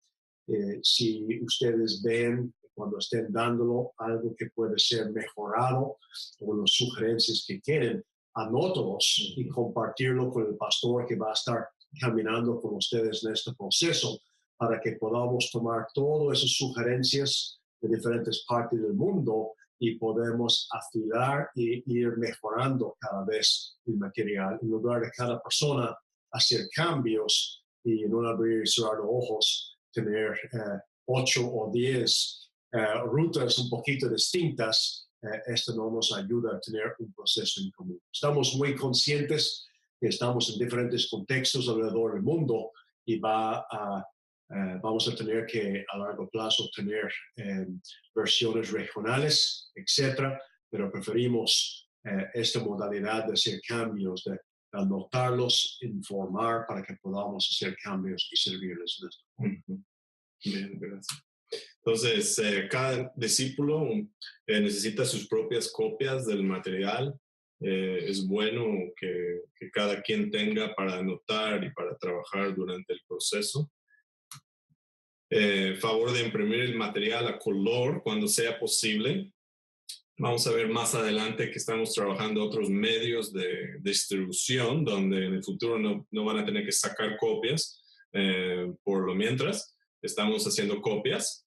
si ustedes ven cuando estén dándolo algo que puede ser mejorado o las sugerencias que quieren, anótalos y compartirlo con el pastor que va a estar caminando con ustedes en este proceso para que podamos tomar todas esas sugerencias de diferentes partes del mundo y podemos afilar y ir mejorando cada vez el material en lugar de cada persona hacer cambios y en un abrir y cerrar los ojos tener 8 o 10 rutas un poquito distintas. Esto no nos ayuda a tener un proceso en común. Estamos muy conscientes que estamos en diferentes contextos alrededor del mundo y vamos a tener que a largo plazo tener versiones regionales, etcétera, pero preferimos esta modalidad de hacer cambios, de anotarlos, informar para que podamos hacer cambios y servirles. Bien, gracias. Entonces, cada discípulo necesita sus propias copias del material. Es bueno que cada quien tenga para anotar y para trabajar durante el proceso. Favor de imprimir el material a color cuando sea posible. Vamos a ver más adelante que estamos trabajando otros medios de distribución donde en el futuro no van a tener que sacar copias. Por lo mientras, estamos haciendo copias.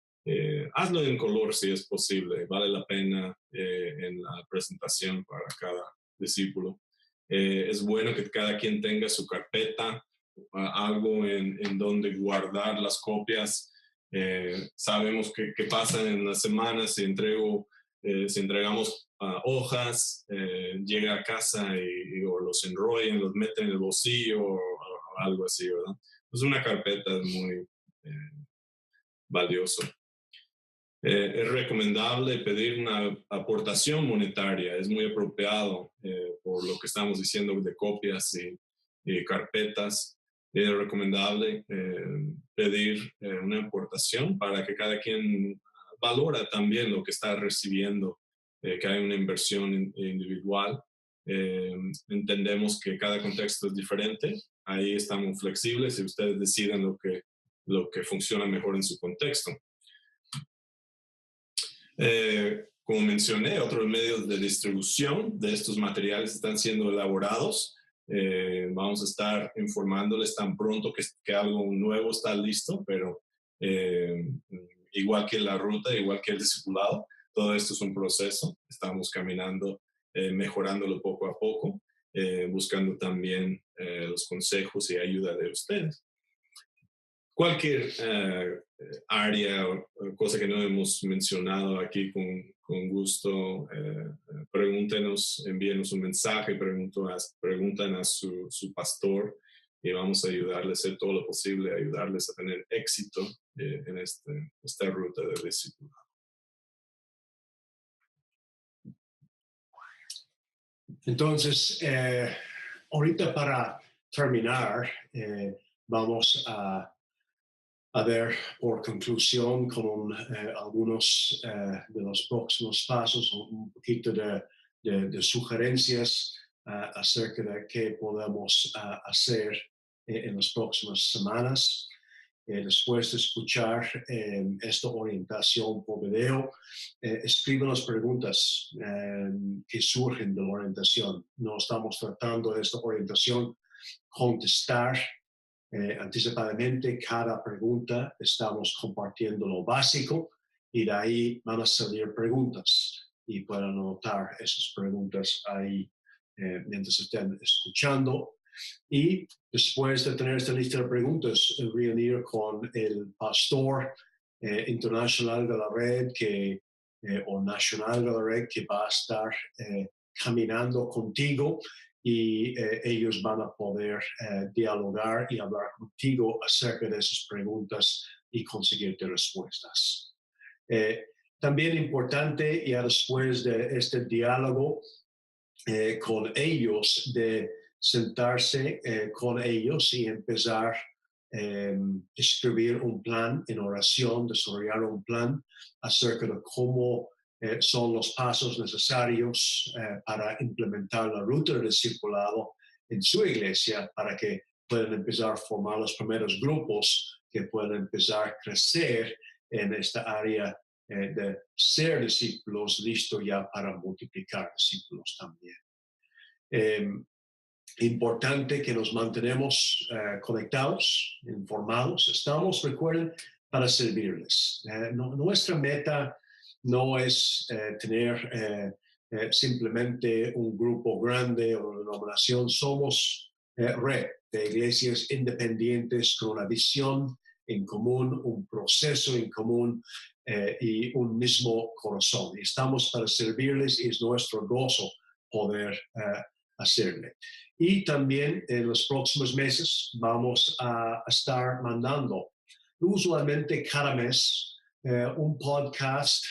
Hazlo en color si es posible. Vale la pena en la presentación para cada discípulo. Es bueno que cada quien tenga su carpeta, algo en donde guardar las copias. Sabemos qué pasa en las semanas si entregamos hojas, llega a casa o los enrollan, los meten en el bolsillo o algo así, ¿verdad? Pues una carpeta es muy valioso. Es recomendable pedir una aportación monetaria, es muy apropiado por lo que estamos diciendo de copias y carpetas. Es recomendable pedir una aportación para que cada quien valora también lo que está recibiendo, que hay una inversión individual. Entendemos que cada contexto es diferente, ahí estamos flexibles y ustedes deciden lo que funciona mejor en su contexto. Como mencioné, otros medios de distribución de estos materiales están siendo elaborados. Vamos a estar informándoles tan pronto que algo nuevo está listo, pero igual que la ruta, igual que el discipulado, todo esto es un proceso. Estamos caminando, mejorándolo poco a poco, buscando también los consejos y ayuda de ustedes. Cualquier área o cosa que no hemos mencionado aquí, con gusto, pregúntenos, envíenos un mensaje, preguntan a su pastor y vamos a ayudarles a hacer todo lo posible, ayudarles a tener éxito en esta ruta de discipulado. Entonces, ahorita para terminar, vamos a ver por conclusión con algunos de los próximos pasos, un poquito de sugerencias acerca de qué podemos hacer en las próximas semanas. Después de escuchar esta orientación por video, escriban las preguntas que surgen de la orientación. No estamos tratando de esta orientación contestar anticipadamente cada pregunta, estamos compartiendo lo básico y de ahí van a salir preguntas y pueden anotar esas preguntas ahí mientras estén escuchando. Y después de tener esta lista de preguntas, reunir con el pastor internacional de la red o nacional de la red que va a estar caminando contigo y ellos van a poder dialogar y hablar contigo acerca de esas preguntas y conseguirte respuestas. También importante, ya después de este diálogo con ellos, de sentarse con ellos y empezar a escribir un plan en oración, desarrollar un plan acerca de cómo son los pasos necesarios para implementar la ruta de discipulado en su iglesia para que puedan empezar a formar los primeros grupos que puedan empezar a crecer en esta área de ser discípulos, listo ya para multiplicar discípulos también. Importante que nos mantenemos conectados, informados. Estamos, recuerden, para servirles. Nuestra meta no es tener simplemente un grupo grande o una denominación. Somos red de iglesias independientes con una visión en común, un proceso en común y un mismo corazón. Y estamos para servirles y es nuestro gozo poder hacerle. Y también en los próximos meses vamos a estar mandando usualmente cada mes un podcast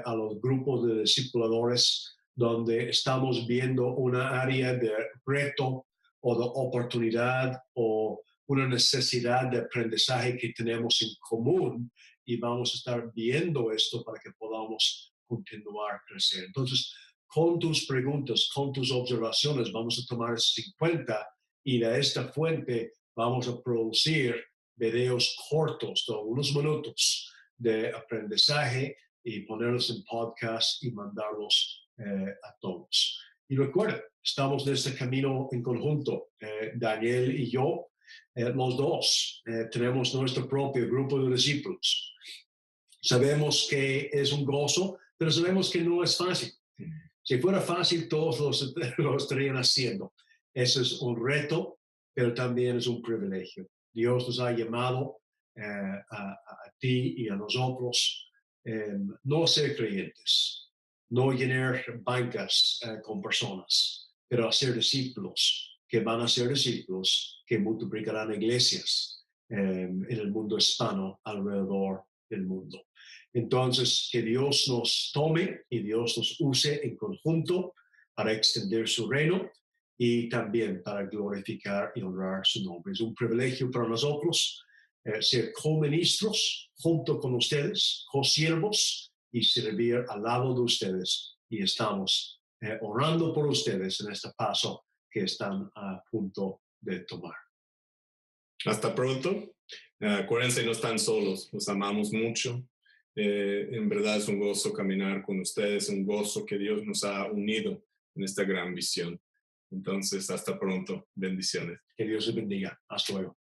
a los grupos de discipuladores donde estamos viendo una área de reto o de oportunidad o una necesidad de aprendizaje que tenemos en común y vamos a estar viendo esto para que podamos continuar a crecer. Entonces, con tus preguntas, con tus observaciones, vamos a tomar 50 y de esta fuente vamos a producir videos cortos de unos minutos de aprendizaje y ponerlos en podcast y mandarlos a todos. Y recuerden, estamos en este camino en conjunto, Daniel y yo, los dos, tenemos nuestro propio grupo de discípulos. Sabemos que es un gozo, pero sabemos que no es fácil. Si fuera fácil, todos lo estarían haciendo. Ese es un reto, pero también es un privilegio. Dios nos ha llamado a ti y a nosotros no a ser creyentes, no llenar bancas con personas, pero a ser discípulos que van a ser discípulos que multiplicarán iglesias en el mundo hispano alrededor del mundo. Entonces, que Dios nos tome y Dios nos use en conjunto para extender su reino y también para glorificar y honrar su nombre. Es un privilegio para nosotros ser co-ministros junto con ustedes, co-siervos y servir al lado de ustedes. Y estamos orando por ustedes en este paso que están a punto de tomar. Hasta pronto. Acuérdense, no están solos, los amamos mucho. En verdad es un gozo caminar con ustedes, un gozo que Dios nos ha unido en esta gran visión. Entonces, hasta pronto. Bendiciones. Que Dios les bendiga. Hasta luego.